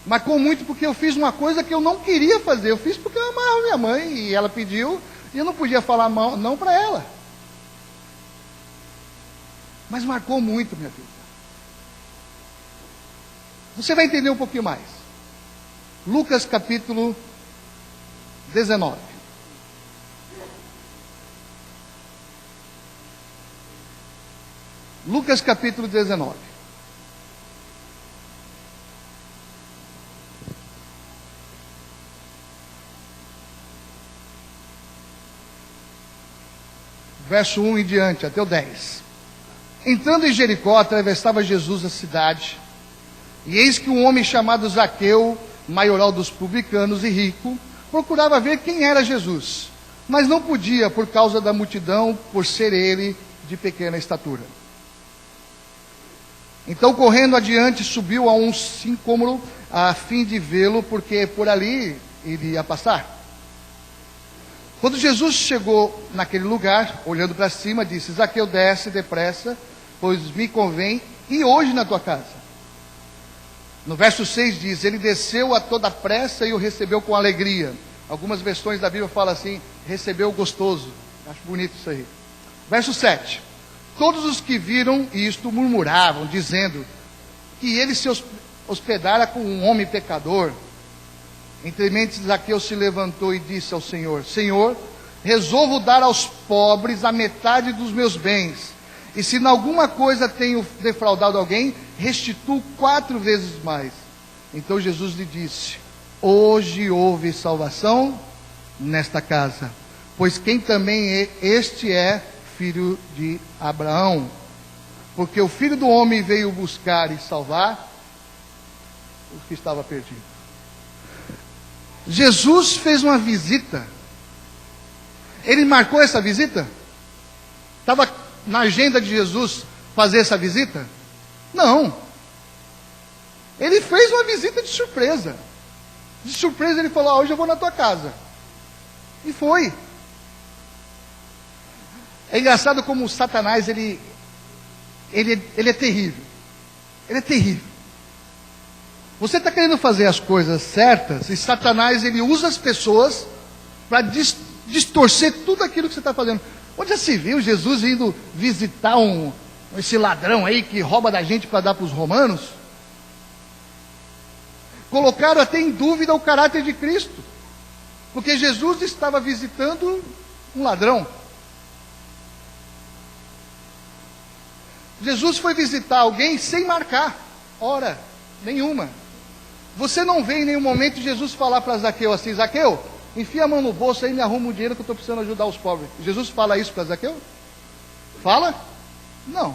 Speaker 2: Marcou muito porque eu fiz uma coisa que eu não queria fazer. Eu fiz porque eu amava minha mãe e ela pediu e eu não podia falar não para ela. Mas marcou muito a minha vida. Você vai entender um pouquinho mais. Lucas capítulo 19. Lucas capítulo 19. Verso 1 em diante, até o 10. Entrando em Jericó, atravessava Jesus a cidade. E eis que um homem chamado Zaqueu, maioral dos publicanos e rico, procurava ver quem era Jesus. Mas não podia por causa da multidão, por ser ele de pequena estatura. Então, correndo adiante, subiu a um sicômoro a fim de vê-lo, porque por ali ele ia passar. Quando Jesus chegou naquele lugar, olhando para cima, disse: Zaqueu, desce depressa, pois me convém ir hoje na tua casa. No verso 6 diz: ele desceu a toda pressa e o recebeu com alegria. Algumas versões da Bíblia falam assim: recebeu gostoso. Acho bonito isso aí. Verso 7. Todos os que viram isto murmuravam, dizendo que ele se hospedara com um homem pecador. Entre mentes, Zaqueu se levantou e disse ao Senhor: Senhor, resolvo dar aos pobres a metade dos meus bens. E se em alguma coisa tenho defraudado alguém, restituo 4 vezes mais. Então Jesus lhe disse: hoje houve salvação nesta casa, pois quem também este é filho de Abraão, porque o Filho do Homem veio buscar e salvar o que estava perdido. Jesus fez uma visita. Ele marcou essa visita? Estava na agenda de Jesus fazer essa visita? Não. Ele fez uma visita de surpresa. De surpresa ele falou: hoje eu vou na tua casa. E foi. É engraçado como o Satanás, ele é terrível. Ele é terrível. Você está querendo fazer as coisas certas, e Satanás, ele usa as pessoas para distorcer tudo aquilo que você está fazendo. Onde já se viu Jesus indo visitar esse ladrão aí que rouba da gente para dar para os romanos? Colocaram até em dúvida o caráter de Cristo, porque Jesus estava visitando um ladrão. Jesus foi visitar alguém sem marcar hora nenhuma. Você não vê em nenhum momento Jesus falar para Zaqueu assim: Zaqueu, enfia a mão no bolso aí e me arruma um dinheiro que eu estou precisando ajudar os pobres. Jesus fala isso para Zaqueu? Fala? Não.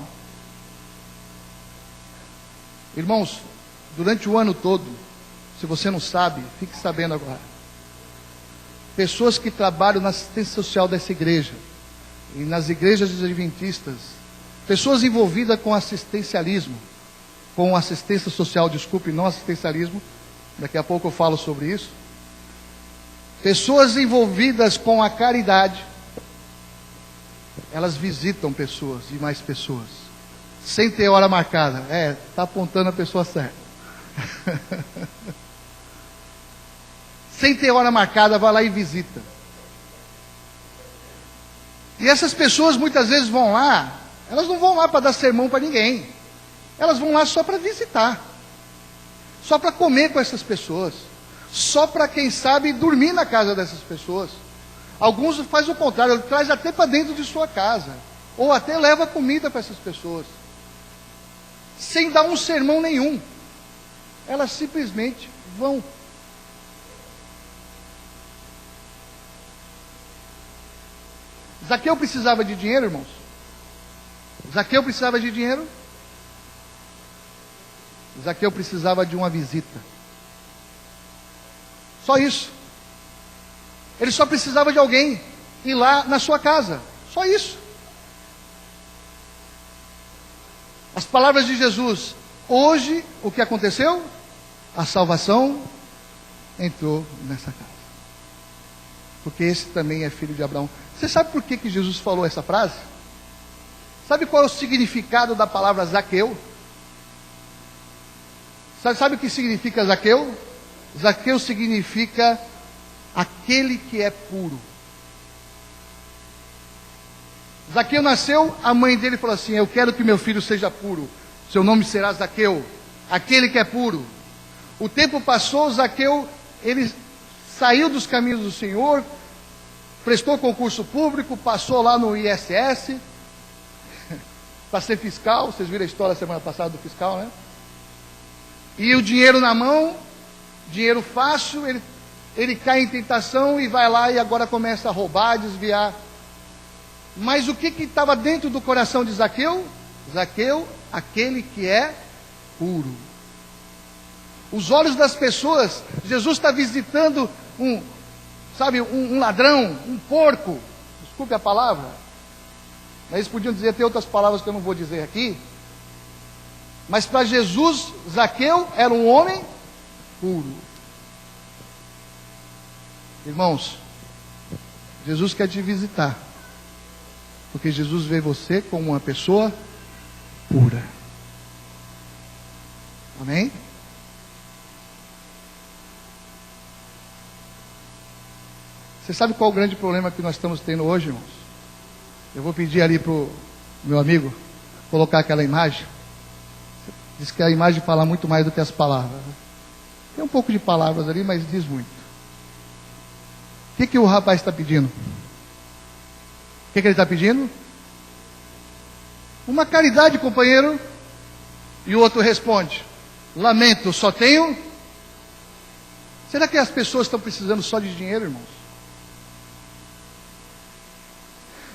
Speaker 2: Irmãos, durante o ano todo, se você não sabe, fique sabendo agora. Pessoas que trabalham na assistência social dessa igreja e nas igrejas adventistas, pessoas envolvidas com assistencialismo, com assistência social, desculpe, não assistencialismo, daqui a pouco eu falo sobre isso. Pessoas envolvidas com a caridade, elas visitam pessoas e mais pessoas, sem ter hora marcada. Está apontando a pessoa certa. Sem ter hora marcada, vai lá e visita. E essas pessoas muitas vezes vão lá. Elas não vão lá para dar sermão para ninguém. Elas vão lá só para visitar. Só para comer com essas pessoas. Só para, quem sabe, dormir na casa dessas pessoas. Alguns fazem o contrário, traz até para dentro de sua casa. Ou até leva comida para essas pessoas. Sem dar um sermão nenhum. Elas simplesmente vão. Zaqueu precisava de dinheiro, irmãos? Zaqueu precisava de dinheiro? Zaqueu precisava de uma visita. Só isso. Ele só precisava de alguém ir lá na sua casa. Só isso. As palavras de Jesus. Hoje, o que aconteceu? A salvação entrou nessa casa. Porque esse também é filho de Abraão. Você sabe por que Jesus falou essa frase? Sabe qual é o significado da palavra Zaqueu? Sabe o que significa Zaqueu? Zaqueu significa aquele que é puro. Zaqueu nasceu, a mãe dele falou assim: eu quero que meu filho seja puro. Seu nome será Zaqueu, aquele que é puro. O tempo passou, Zaqueu, ele saiu dos caminhos do Senhor, prestou concurso público, passou lá no ISS, para ser fiscal. Vocês viram a história semana passada do fiscal, né? E o dinheiro na mão, dinheiro fácil, ele cai em tentação e vai lá e agora começa a roubar, desviar. Mas o que estava dentro do coração de Zaqueu? Zaqueu, aquele que é puro. Os olhos das pessoas, Jesus está visitando um ladrão, um porco, desculpe a palavra, mas eles podiam dizer até outras palavras que eu não vou dizer aqui, mas para Jesus, Zaqueu era um homem puro. Irmãos, Jesus quer te visitar, porque Jesus vê você como uma pessoa pura. Amém? Você sabe qual é o grande problema que nós estamos tendo hoje, irmãos? Eu vou pedir ali para o meu amigo colocar aquela imagem. Diz que a imagem fala muito mais do que as palavras. Tem um pouco de palavras ali, mas diz muito. O que o rapaz está pedindo? O que ele está pedindo? Uma caridade, companheiro. E o outro responde: lamento, só tenho. Será que as pessoas estão precisando só de dinheiro, irmãos?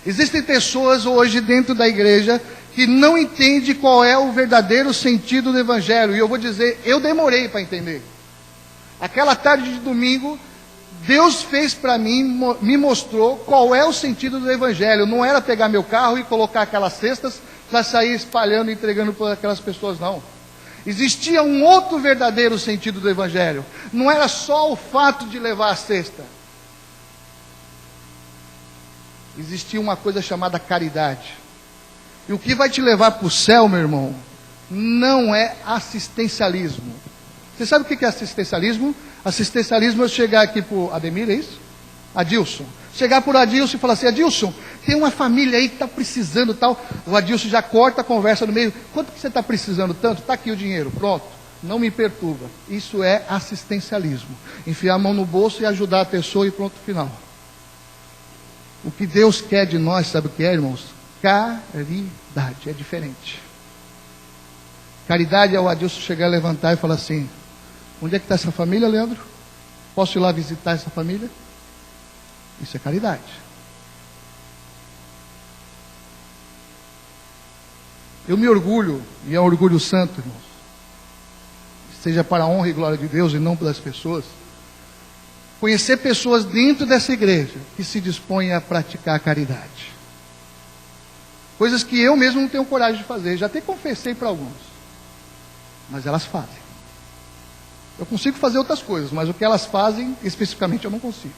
Speaker 2: Existem pessoas hoje dentro da igreja que não entendem qual é o verdadeiro sentido do Evangelho. E eu vou dizer, eu demorei para entender. Aquela tarde de domingo, Deus fez para mim, me mostrou qual é o sentido do Evangelho. Não era pegar meu carro e colocar aquelas cestas para sair espalhando e entregando para aquelas pessoas, não. Existia um outro verdadeiro sentido do Evangelho. Não era só o fato de levar a cesta. Existia uma coisa chamada caridade. E o que vai te levar para o céu, meu irmão, não é assistencialismo. Você sabe o que é assistencialismo? Assistencialismo é chegar aqui para o Ademir, é isso? Adilson. Chegar por Adilson e falar assim: Adilson, tem uma família aí que está precisando tal. O Adilson já corta a conversa no meio. Quanto que você está precisando? Tanto? Está aqui o dinheiro. Pronto. Não me perturba. Isso é assistencialismo. Enfiar a mão no bolso e ajudar a pessoa e pronto, final. O que Deus quer de nós, sabe o que é, irmãos? Caridade. É diferente. Caridade é o Adilson chegar, levantar e falar assim: onde é que está essa família, Leandro? Posso ir lá visitar essa família? Isso é caridade. Eu me orgulho, e é um orgulho santo, irmãos, seja para a honra e glória de Deus e não pelas pessoas, conhecer pessoas dentro dessa igreja que se dispõem a praticar a caridade. Coisas que eu mesmo não tenho coragem de fazer. Já até confessei para alguns, mas elas fazem. Eu consigo fazer outras coisas, mas o que elas fazem, especificamente, eu não consigo.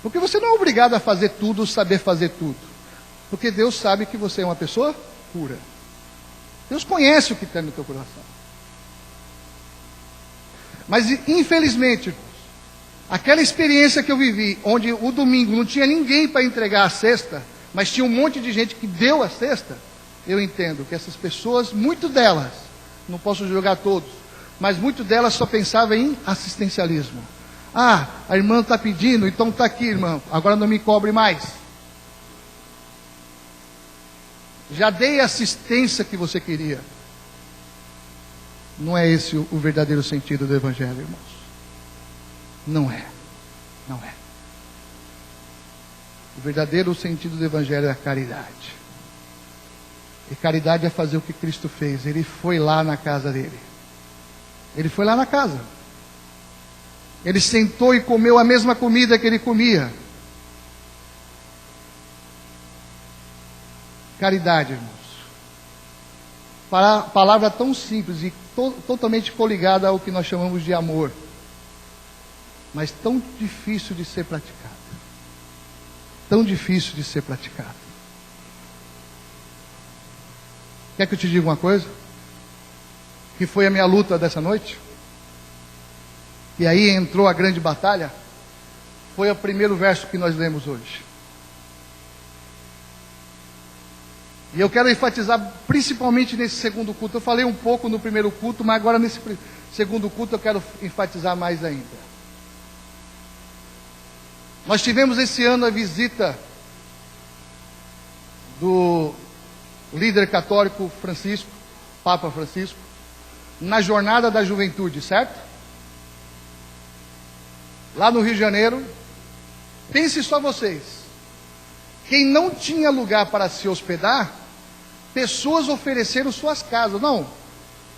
Speaker 2: Porque você não é obrigado a fazer tudo, saber fazer tudo. Porque Deus sabe que você é uma pessoa pura. Deus conhece o que tem no teu coração. Mas, infelizmente, aquela experiência que eu vivi, onde o domingo não tinha ninguém para entregar a cesta, mas tinha um monte de gente que deu a cesta, eu entendo que essas pessoas, muito delas, não posso julgar todos, mas muito delas só pensavam em assistencialismo. Ah, a irmã está pedindo, então está aqui, irmã, agora não me cobre mais. Já dei a assistência que você queria. Não é esse o verdadeiro sentido do Evangelho, irmãos. Não é. Não é. O verdadeiro sentido do Evangelho é a caridade. E caridade é fazer o que Cristo fez. Ele foi lá na casa dele. Ele foi lá na casa. Ele sentou e comeu a mesma comida que ele comia. Caridade, irmãos. Palavra tão simples e totalmente coligada ao que nós chamamos de amor, mas tão difícil de ser praticada. Tão difícil de ser praticada. Quer que eu te diga uma coisa? Que foi a minha luta dessa noite? E aí entrou a grande batalha? Foi o primeiro verso que nós lemos hoje. E eu quero enfatizar principalmente nesse segundo culto. Eu falei um pouco no primeiro culto, mas agora nesse segundo culto eu quero enfatizar mais ainda. Nós tivemos esse ano a visita do líder católico Francisco, Papa Francisco, na Jornada da Juventude, certo? Lá no Rio de Janeiro. Pense só vocês. Quem não tinha lugar para se hospedar, pessoas ofereceram suas casas. Não,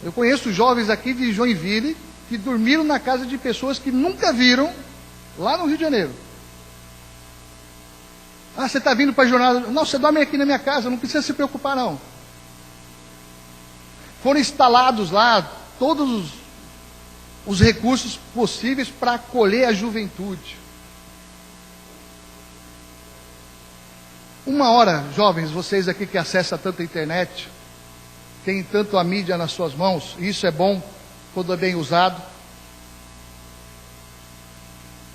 Speaker 2: eu conheço jovens aqui de Joinville que dormiram na casa de pessoas que nunca viram lá no Rio de Janeiro. Ah, você está vindo para a jornada? Não, você dorme aqui na minha casa, não precisa se preocupar não. Foram instalados lá todos os recursos possíveis para acolher a juventude. Uma hora, jovens, vocês aqui que acessam tanta internet, tem tanto a mídia nas suas mãos, e isso é bom quando é bem usado.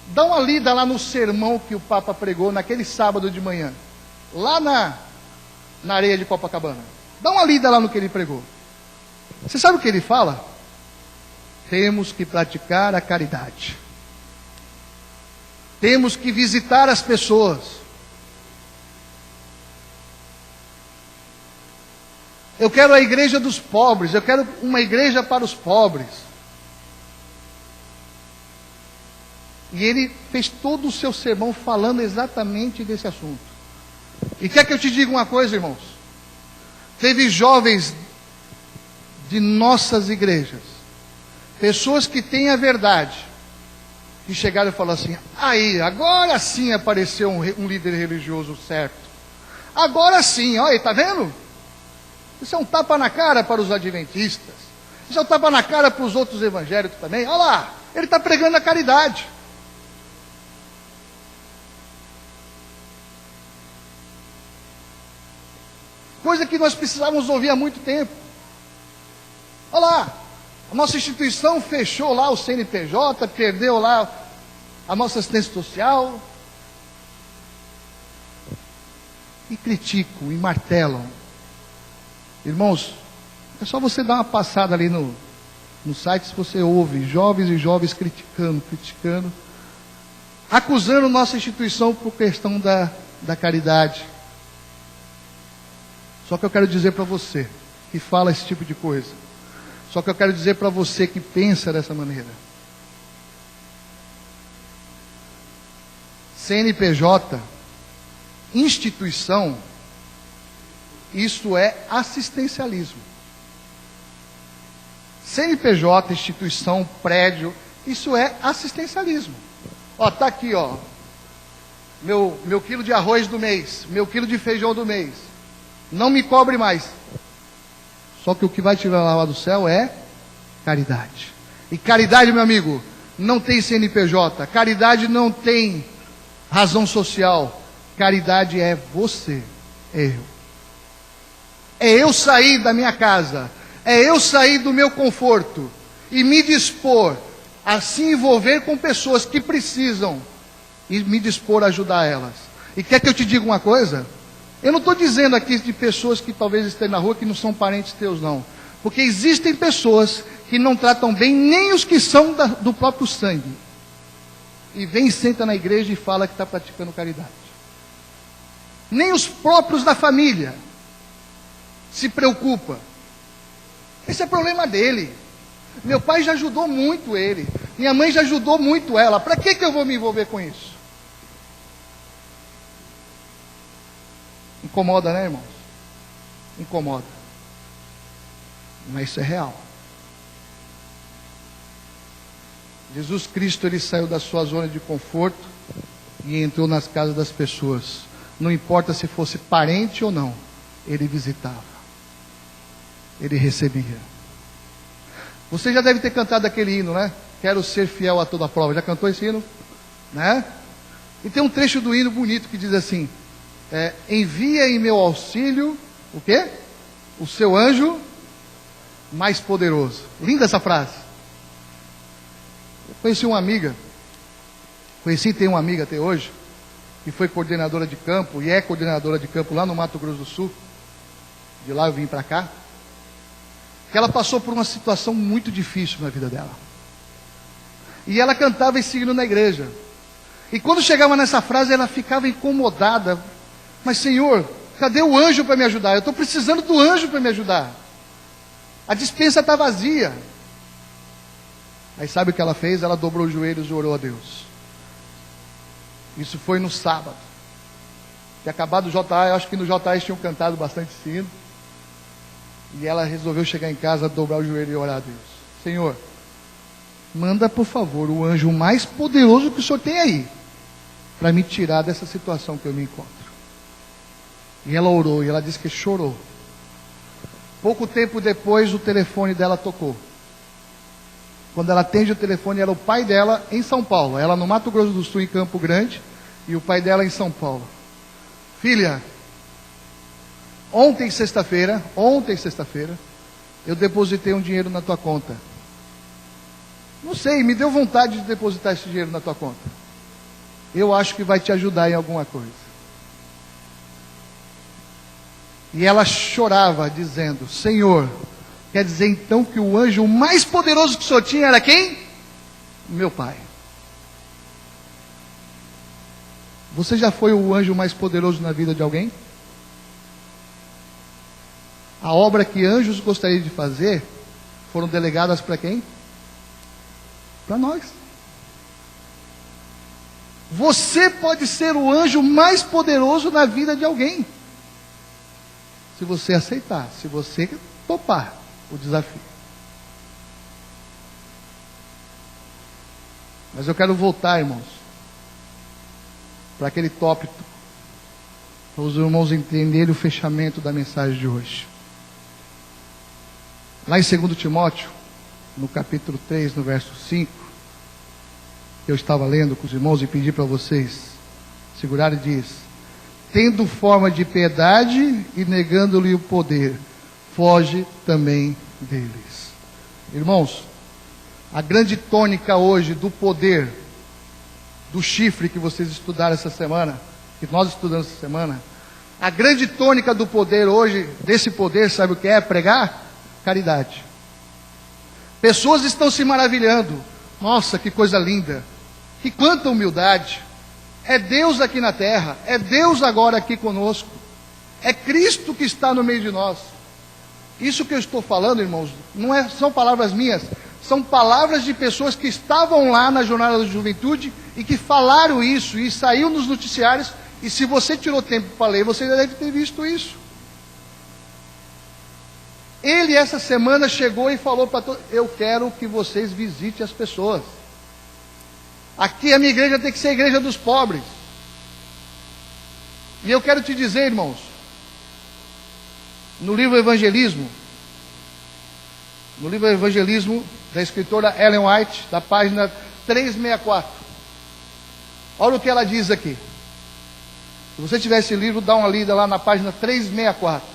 Speaker 2: Dá uma lida lá no sermão que o Papa pregou naquele sábado de manhã, lá na areia de Copacabana. Dá uma lida lá no que ele pregou. Você sabe o que ele fala? Temos que praticar a caridade. Temos que visitar as pessoas. Eu quero a igreja dos pobres, eu quero uma igreja para os pobres. E ele fez todo o seu sermão falando exatamente desse assunto. E quer que eu te diga uma coisa, irmãos? Teve jovens de nossas igrejas, pessoas que têm a verdade, que chegaram e falaram assim: aí, agora sim apareceu um líder religioso certo. Agora sim, olha, está vendo? Isso é um tapa na cara para os adventistas. Isso é um tapa na cara para os outros evangélicos também. Olha lá, ele está pregando a caridade. Coisa que nós precisávamos ouvir há muito tempo. Olha lá, a nossa instituição fechou lá o CNPJ, perdeu lá a nossa assistência social. E criticam, e martelam. Irmãos, é só você dar uma passada ali no site, se você ouve jovens e jovens criticando, acusando nossa instituição por questão da caridade. Só que eu quero dizer para você que fala esse tipo de coisa, só que eu quero dizer para você que pensa dessa maneira: CNPJ, instituição, isso é assistencialismo. CNPJ, instituição, prédio, isso é assistencialismo. Ó, tá aqui, ó, meu quilo de arroz do mês, meu quilo de feijão do mês. Não me cobre mais. Só que o que vai tirar lá do céu é caridade. E caridade, meu amigo, não tem CNPJ. Caridade não tem razão social. Caridade é você, é eu. É eu sair da minha casa, é eu sair do meu conforto e me dispor a se envolver com pessoas que precisam e me dispor a ajudar elas. E quer que eu te diga uma coisa? Eu não estou dizendo aqui de pessoas que talvez estejam na rua que não são parentes teus, não. Porque existem pessoas que não tratam bem nem os que são do próprio sangue. E vem e senta na igreja e fala que está praticando caridade. Nem os próprios da família se preocupa. Esse é problema dele. Meu pai já ajudou muito ele. Minha mãe já ajudou muito ela. Para que eu vou me envolver com isso? Incomoda, né, irmãos? incomoda. Mas isso é real. Jesus Cristo, ele saiu da sua zona de conforto e entrou nas casas das pessoas. Não importa se fosse parente ou não, ele visitava. Ele recebia. Você já deve ter cantado aquele hino, né? Quero ser fiel a toda prova. Já cantou esse hino? Né? E tem um trecho do hino bonito que diz assim: envia em meu auxílio, o quê? O seu anjo mais poderoso. Linda essa frase. Eu conheci uma amiga, tem uma amiga até hoje, que foi coordenadora de campo, e é coordenadora de campo lá no Mato Grosso do Sul. De lá eu vim para cá. Que ela passou por uma situação muito difícil na vida dela. E ela cantava esse hino na igreja. E quando chegava nessa frase, ela ficava incomodada. Mas Senhor, cadê o anjo para me ajudar? Eu estou precisando do anjo para me ajudar. A despensa está vazia. Aí sabe o que ela fez? Ela dobrou os joelhos e orou a Deus. Isso foi no sábado. Tinha acabado o JA, eu acho que no JA eles tinham cantado bastante hino. E ela resolveu chegar em casa, dobrar o joelho e orar a Deus. Senhor, manda por favor o anjo mais poderoso que o Senhor tem aí, para me tirar dessa situação que eu me encontro. E ela orou, e ela disse que chorou. Pouco tempo depois o telefone dela tocou. Quando ela atende o telefone, era o pai dela em São Paulo. Ela no Mato Grosso do Sul, em Campo Grande, e o pai dela em São Paulo. Filha, ontem sexta-feira, eu depositei um dinheiro na tua conta. Não sei, me deu vontade de depositar esse dinheiro na tua conta. Eu acho que vai te ajudar em alguma coisa. E ela chorava, dizendo: Senhor, quer dizer então que o anjo mais poderoso que o Senhor tinha era quem? Meu pai. Você já foi o anjo mais poderoso na vida de alguém? A obra que anjos gostariam de fazer foram delegadas para quem? Para nós. Você pode ser o anjo mais poderoso na vida de alguém, se você aceitar, se você topar o desafio. Mas eu quero voltar, irmãos, para aquele tópico, para os irmãos entenderem o fechamento da mensagem de hoje. Lá em 2 Timóteo, no capítulo 3, no verso 5, eu estava lendo com os irmãos e pedi para vocês segurarem, diz: tendo forma de piedade e negando-lhe o poder, foge também deles. Irmãos, a grande tônica hoje do poder, do chifre que vocês estudaram essa semana, que nós estudamos essa semana, a grande tônica do poder hoje, desse poder, sabe o que é? Pregar caridade. Pessoas estão se maravilhando. Nossa, que coisa linda, que quanta humildade. É Deus aqui na terra, é Deus agora aqui conosco, é Cristo que está no meio de nós. Isso que eu estou falando, irmãos, não são palavras minhas, são palavras de pessoas que estavam lá na jornada da juventude e que falaram isso e saiu nos noticiários. E se você tirou tempo para ler, você já deve ter visto isso. Ele essa semana chegou e falou para todos: eu quero que vocês visitem as pessoas. Aqui a minha igreja tem que ser a igreja dos pobres. E eu quero te dizer, irmãos, no livro Evangelismo da escritora Ellen White, da página 364, olha o que ela diz aqui. Se você tiver esse livro, dá uma lida lá na página 364.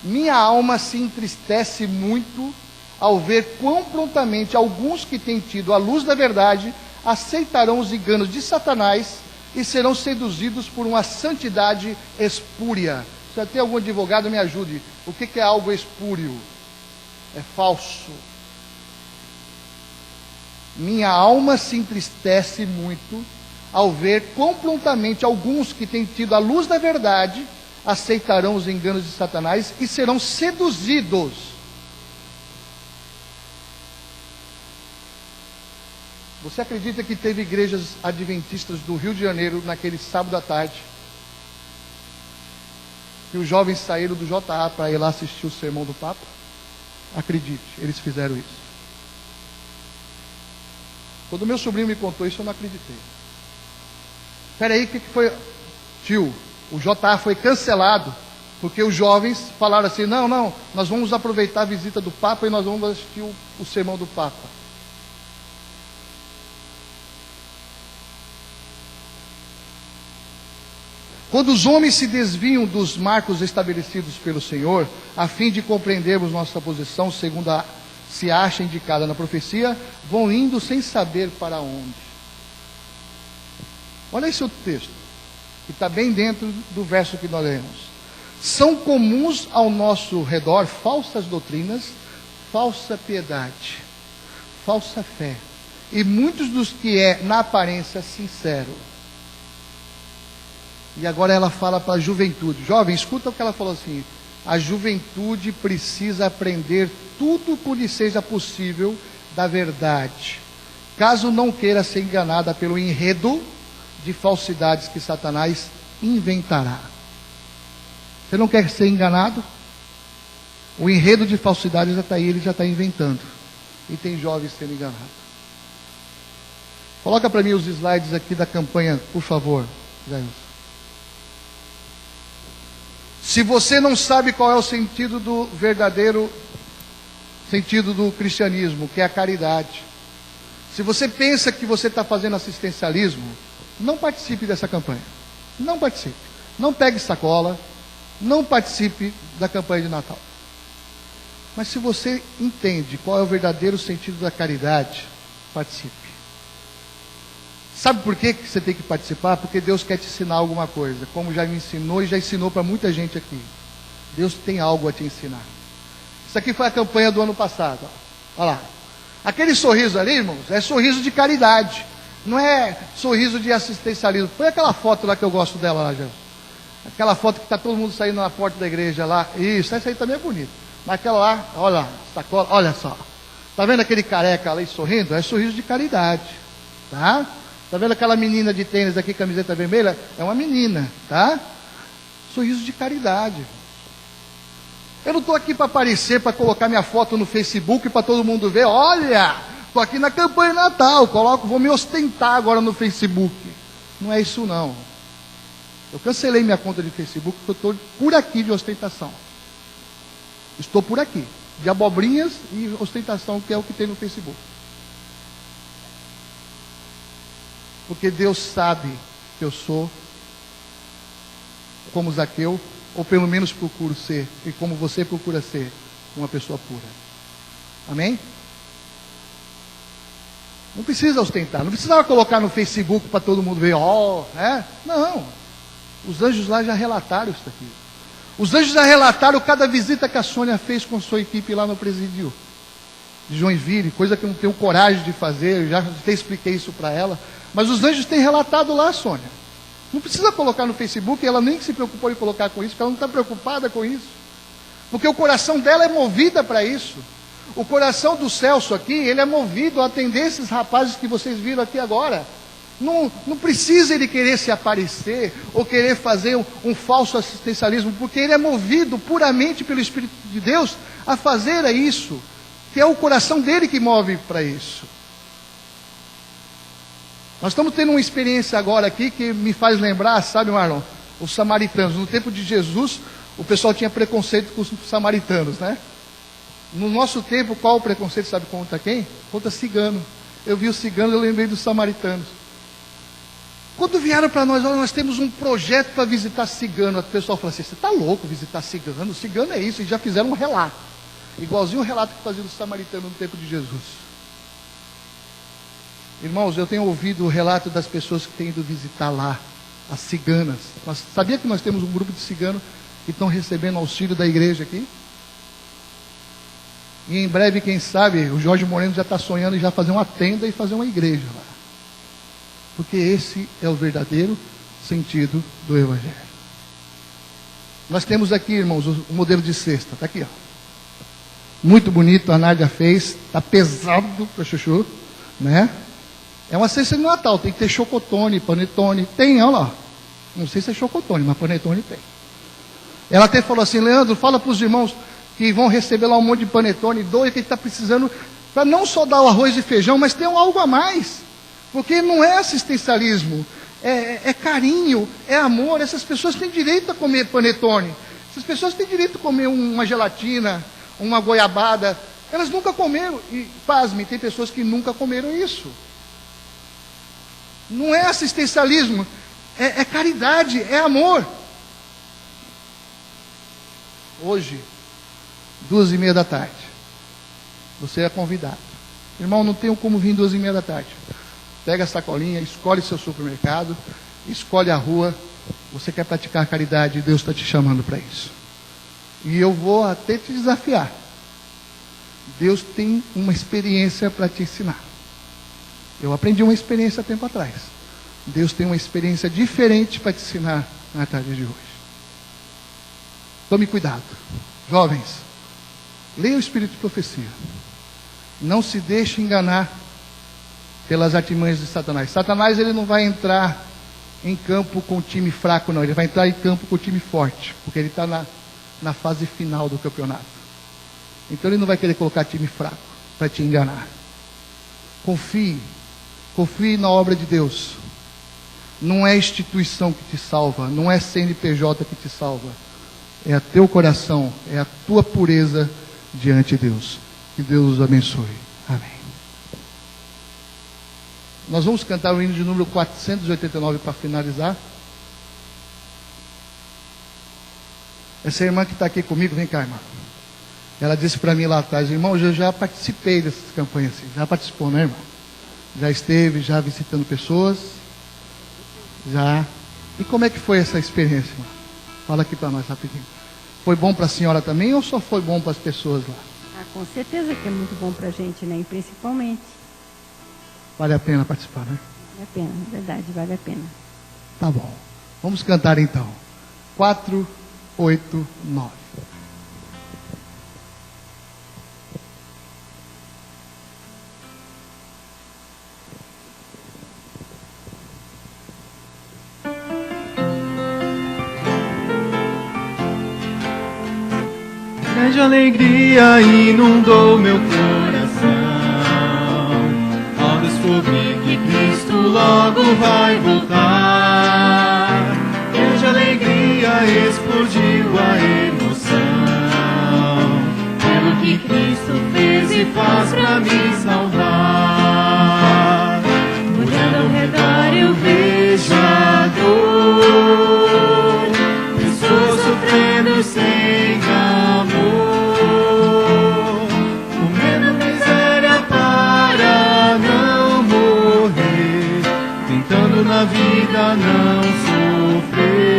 Speaker 2: Minha alma se entristece muito ao ver quão prontamente alguns que têm tido a luz da verdade aceitarão os enganos de Satanás e serão seduzidos por uma santidade espúria. Se tem algum advogado, me ajude. O que é algo espúrio? É falso. Minha alma se entristece muito ao ver quão prontamente alguns que têm tido a luz da verdade aceitarão os enganos de Satanás e serão seduzidos. Você acredita que teve igrejas adventistas do Rio de Janeiro naquele sábado à tarde que os jovens saíram do JA para ir lá assistir o sermão do Papa? Acredite, eles fizeram isso. Quando meu sobrinho me contou isso, eu não acreditei. Espera aí, o que foi? Tio, o JA foi cancelado, porque os jovens falaram assim, não, nós vamos aproveitar a visita do Papa e nós vamos assistir o sermão do Papa. Quando os homens se desviam dos marcos estabelecidos pelo Senhor, a fim de compreendermos nossa posição, segundo se acha indicada na profecia, vão indo sem saber para onde. Olha esse outro texto, que está bem dentro do verso que nós lemos. São comuns ao nosso redor falsas doutrinas, falsa piedade, falsa fé, e muitos dos que é, na aparência, sincero. E agora ela fala para a juventude. Jovem, escuta o que ela falou assim. A juventude precisa aprender tudo o que lhe seja possível da verdade, caso não queira ser enganada pelo enredo de falsidades que Satanás inventará. Você não quer ser enganado? O enredo de falsidades já está aí, ele já está inventando. E tem jovens sendo enganados. Coloca para mim os slides aqui da campanha, por favor, Jair. Se você não sabe qual é o sentido do verdadeiro sentido do cristianismo, que é a caridade, se você pensa que você está fazendo assistencialismo, não participe dessa campanha. Não participe. Não pegue sacola, não participe da campanha de Natal. Mas se você entende qual é o verdadeiro sentido da caridade, participe. Sabe por que você tem que participar? Porque Deus quer te ensinar alguma coisa, como já me ensinou e já ensinou para muita gente aqui. Deus tem algo a te ensinar. Isso aqui foi a campanha do ano passado. Olha lá. Aquele sorriso ali, irmãos, é sorriso de caridade. Não é sorriso de assistencialismo. Põe aquela foto lá que eu gosto dela lá, Jesus. Aquela foto que está todo mundo saindo na porta da igreja lá. Isso, essa aí também é bonita. Mas aquela lá, olha lá, sacola, olha só. Está vendo aquele careca ali sorrindo? É sorriso de caridade. Tá? Está vendo aquela menina de tênis aqui, camiseta vermelha? É uma menina, tá? Sorriso de caridade. Eu não estou aqui para aparecer, para colocar minha foto no Facebook para todo mundo ver. Olha, estou aqui na campanha de Natal, vou me ostentar agora no Facebook. Não é isso não. Eu cancelei minha conta de Facebook porque eu estou por aqui de ostentação. Estou por aqui, de abobrinhas e ostentação, que é o que tem no Facebook. Porque Deus sabe que eu sou como Zaqueu, ou pelo menos procuro ser, e como você procura ser, uma pessoa pura. Amém? Não precisa ostentar, não precisa colocar no Facebook para todo mundo ver, né? Não. Os anjos lá já relataram isso aqui. Os anjos já relataram cada visita que a Sônia fez com sua equipe lá no presídio de Joinville, coisa que eu não tenho coragem de fazer, eu já até expliquei isso para ela. Mas os anjos têm relatado lá, Sônia. Não precisa colocar no Facebook, ela nem se preocupou em colocar com isso, porque ela não está preocupada com isso. Porque o coração dela é movido para isso. O coração do Celso aqui, ele é movido a atender esses rapazes que vocês viram aqui agora. Não precisa ele querer se aparecer, ou querer fazer um falso assistencialismo, porque ele é movido puramente pelo Espírito de Deus a fazer isso, que é o coração dele que move para isso. Nós estamos tendo uma experiência agora aqui que me faz lembrar, sabe, Marlon? Os samaritanos. No tempo de Jesus, o pessoal tinha preconceito com os samaritanos, né? No nosso tempo, qual o preconceito? Sabe contra quem? Contra cigano. Eu vi os ciganos, eu lembrei dos samaritanos. Quando vieram para nós, olha, nós temos um projeto para visitar cigano. O pessoal falou assim, você está louco visitar cigano? Cigano é isso. E já fizeram um relato. Igualzinho o relato que fazia dos samaritanos no tempo de Jesus. Irmãos, eu tenho ouvido o relato das pessoas que têm ido visitar lá, as ciganas. Sabia que nós temos um grupo de ciganos que estão recebendo auxílio da igreja aqui? E em breve, quem sabe, o Jorge Moreno já está sonhando em já fazer uma tenda e fazer uma igreja lá. Porque esse é o verdadeiro sentido do Evangelho. Nós temos aqui, irmãos, o modelo de cesta. Está aqui, ó. Muito bonito, a Nádia fez. Está pesado para chuchu, né? É uma cesta de Natal, tem que ter chocotone, panetone. Tem, olha lá. Não sei se é chocotone, mas panetone tem. Ela até falou assim: Leandro, fala para os irmãos que vão receber lá um monte de panetone, dois, que ele está precisando, para não só dar o arroz e feijão, mas ter algo a mais. Porque não é assistencialismo, é carinho, é amor. Essas pessoas têm direito a comer panetone. Essas pessoas têm direito a comer uma gelatina, uma goiabada. Elas nunca comeram. E, pasme, tem pessoas que nunca comeram isso. Não é assistencialismo, é caridade, é amor. Hoje, 2h30 da tarde, você é convidado. Irmão, não tenho como vir 2h30 da tarde. Pega a sacolinha, escolhe seu supermercado, escolhe a rua. Você quer praticar caridade, Deus está te chamando para isso. E eu vou até te desafiar. Deus tem uma experiência para te ensinar. Eu aprendi uma experiência há tempo atrás. Deus tem uma experiência diferente para te ensinar na tarde de hoje. Tome cuidado. Jovens, leia o Espírito de Profecia. Não se deixe enganar pelas artimanhas de Satanás. Satanás, ele não vai entrar em campo com o time fraco, não. Ele vai entrar em campo com o time forte, porque ele está na fase final do campeonato. Então ele não vai querer colocar time fraco para te enganar. Confie na obra de Deus. Não é instituição que te salva, não é CNPJ que te salva. É a teu coração, é a tua pureza diante de Deus. Que Deus os abençoe. Amém. Nós vamos cantar o hino de número 489 para finalizar. Essa irmã que está aqui comigo, vem cá, irmã. Ela disse para mim lá atrás: irmão, eu já participei dessas campanhas assim. Já participou, né, irmã? Já esteve, já visitando pessoas. Já. E como é que foi essa experiência, irmã? Fala aqui para nós rapidinho. Foi bom para a senhora também ou só foi bom para as pessoas lá?
Speaker 13: Ah, com certeza que é muito bom para a gente, né? E principalmente.
Speaker 2: Vale a pena participar, né?
Speaker 13: Vale a pena, verdade, vale a pena.
Speaker 2: Tá bom. Vamos cantar então. 489.
Speaker 10: Grande alegria inundou meu coração ao descobrir que Cristo logo vai voltar. Grande alegria explodiu a emoção pelo que Cristo fez e faz pra me salvar. Olhando ao redor eu vejo a dor, pessoas sofrendo sem amor, comendo miséria para não morrer, tentando na vida não sofrer.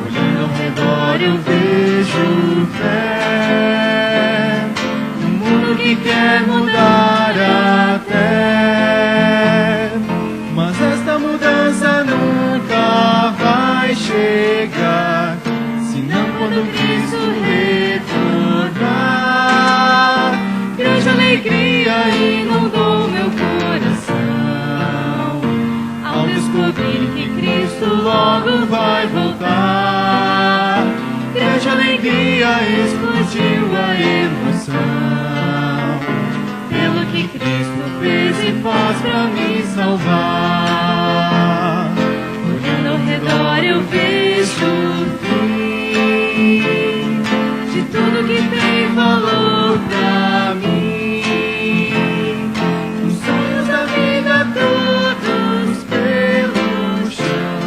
Speaker 10: Olhando ao redor eu vejo fé, um mundo que quer mudar até, mas esta mudança nunca vai chegar senão quando Cristo retornar. Grande alegria inundou meu coração ao descobrir que Cristo logo vai voltar. Grande alegria explodiu a emoção pelo que Cristo fez e faz pra me salvar. Olhando ao redor eu vejo o fim de tudo que tem valor pra mim. Os sonhos da vida todos pelo chão,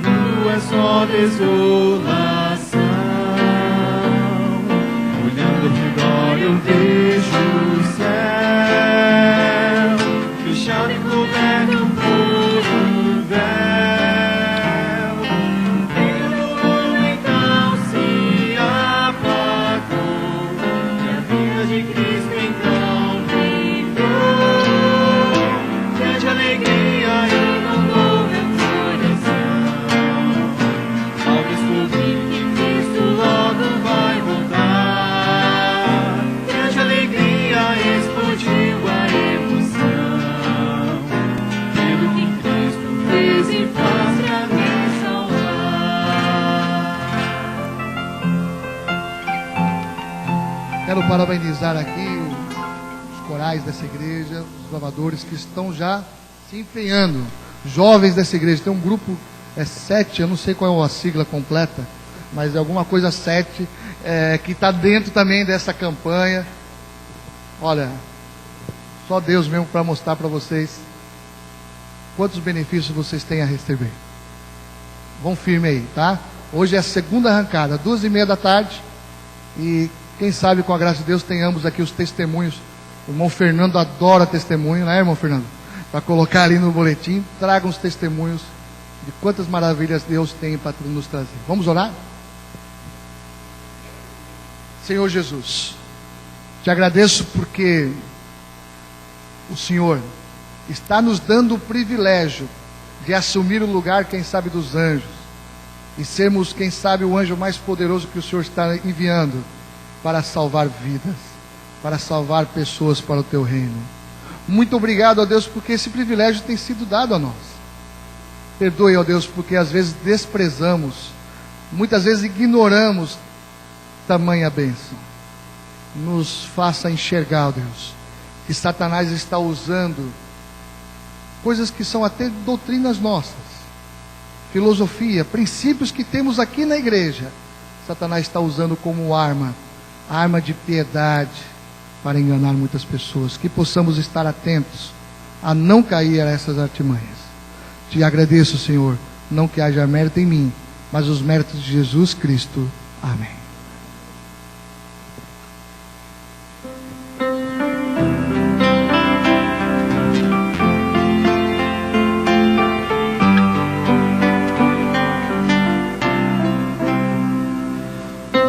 Speaker 10: o mundo é só desolação. Olhando ao redor eu vejo o céu fechado e coberto por um véu. O brilho do mundo então se apagou e a vida de Cristo então brilhou. Grande alegria inundou meu coração ao descobrir
Speaker 2: Quero parabenizar aqui os corais dessa igreja, os lavadores que estão já se empenhando. Jovens dessa igreja, tem um grupo, 7, eu não sei qual é a sigla completa, mas é alguma coisa 7, que está dentro também dessa campanha. Olha, só Deus mesmo para mostrar para vocês quantos benefícios vocês têm a receber. Vão firme aí, tá? Hoje é a segunda arrancada, 2h30 da tarde, e quem sabe com a graça de Deus tenhamos aqui os testemunhos. O irmão Fernando adora testemunho, né, irmão Fernando? Para colocar ali no boletim, tragam os testemunhos de quantas maravilhas Deus tem para nos trazer. Vamos orar? Senhor Jesus, te agradeço porque o Senhor está nos dando o privilégio de assumir o lugar, quem sabe, dos anjos, e sermos, quem sabe, o anjo mais poderoso que o Senhor está enviando para salvar vidas, para salvar pessoas para o teu reino. Muito obrigado, ó Deus, porque esse privilégio tem sido dado a nós. Perdoe, ó Deus, porque às vezes desprezamos, muitas vezes ignoramos tamanha bênção. Nos faça enxergar, ó Deus, que Satanás está usando coisas que são até doutrinas nossas, filosofia, princípios que temos aqui na igreja. Satanás está usando como arma de piedade, para enganar muitas pessoas. Que possamos estar atentos a não cair a essas artimanhas. Te agradeço, Senhor, não que haja mérito em mim, mas os méritos de Jesus Cristo. Amém.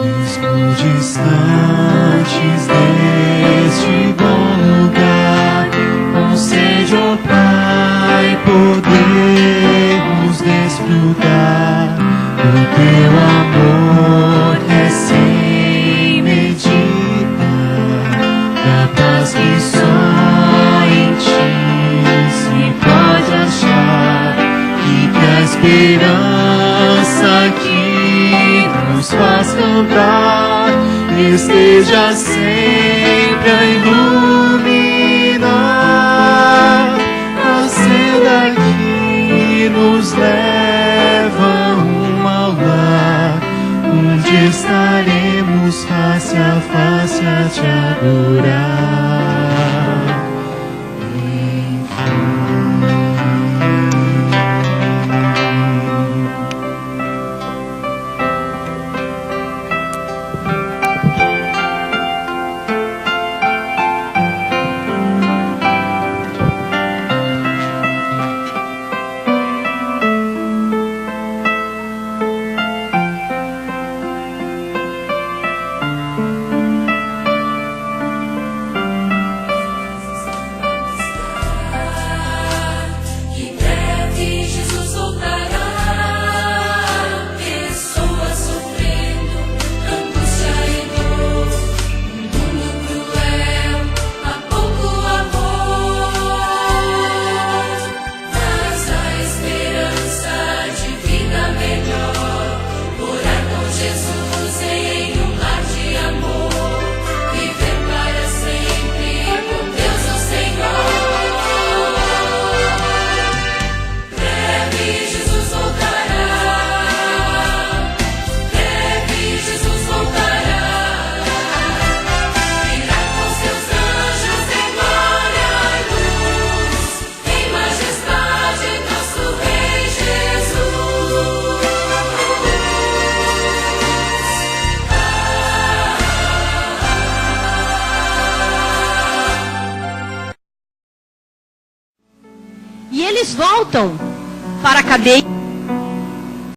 Speaker 10: Mesmo distantes deste bom lugar, concede, ó Pai, podermos desfrutar do teu amor que é sem medida, da paz que só em ti se pode achar, e que a esperança que nos faz cantar esteja sempre a iluminar, a senda que nos leva rumo ao lar, onde estaremos face a face a te adorar.
Speaker 14: E eles voltam para a cadeia.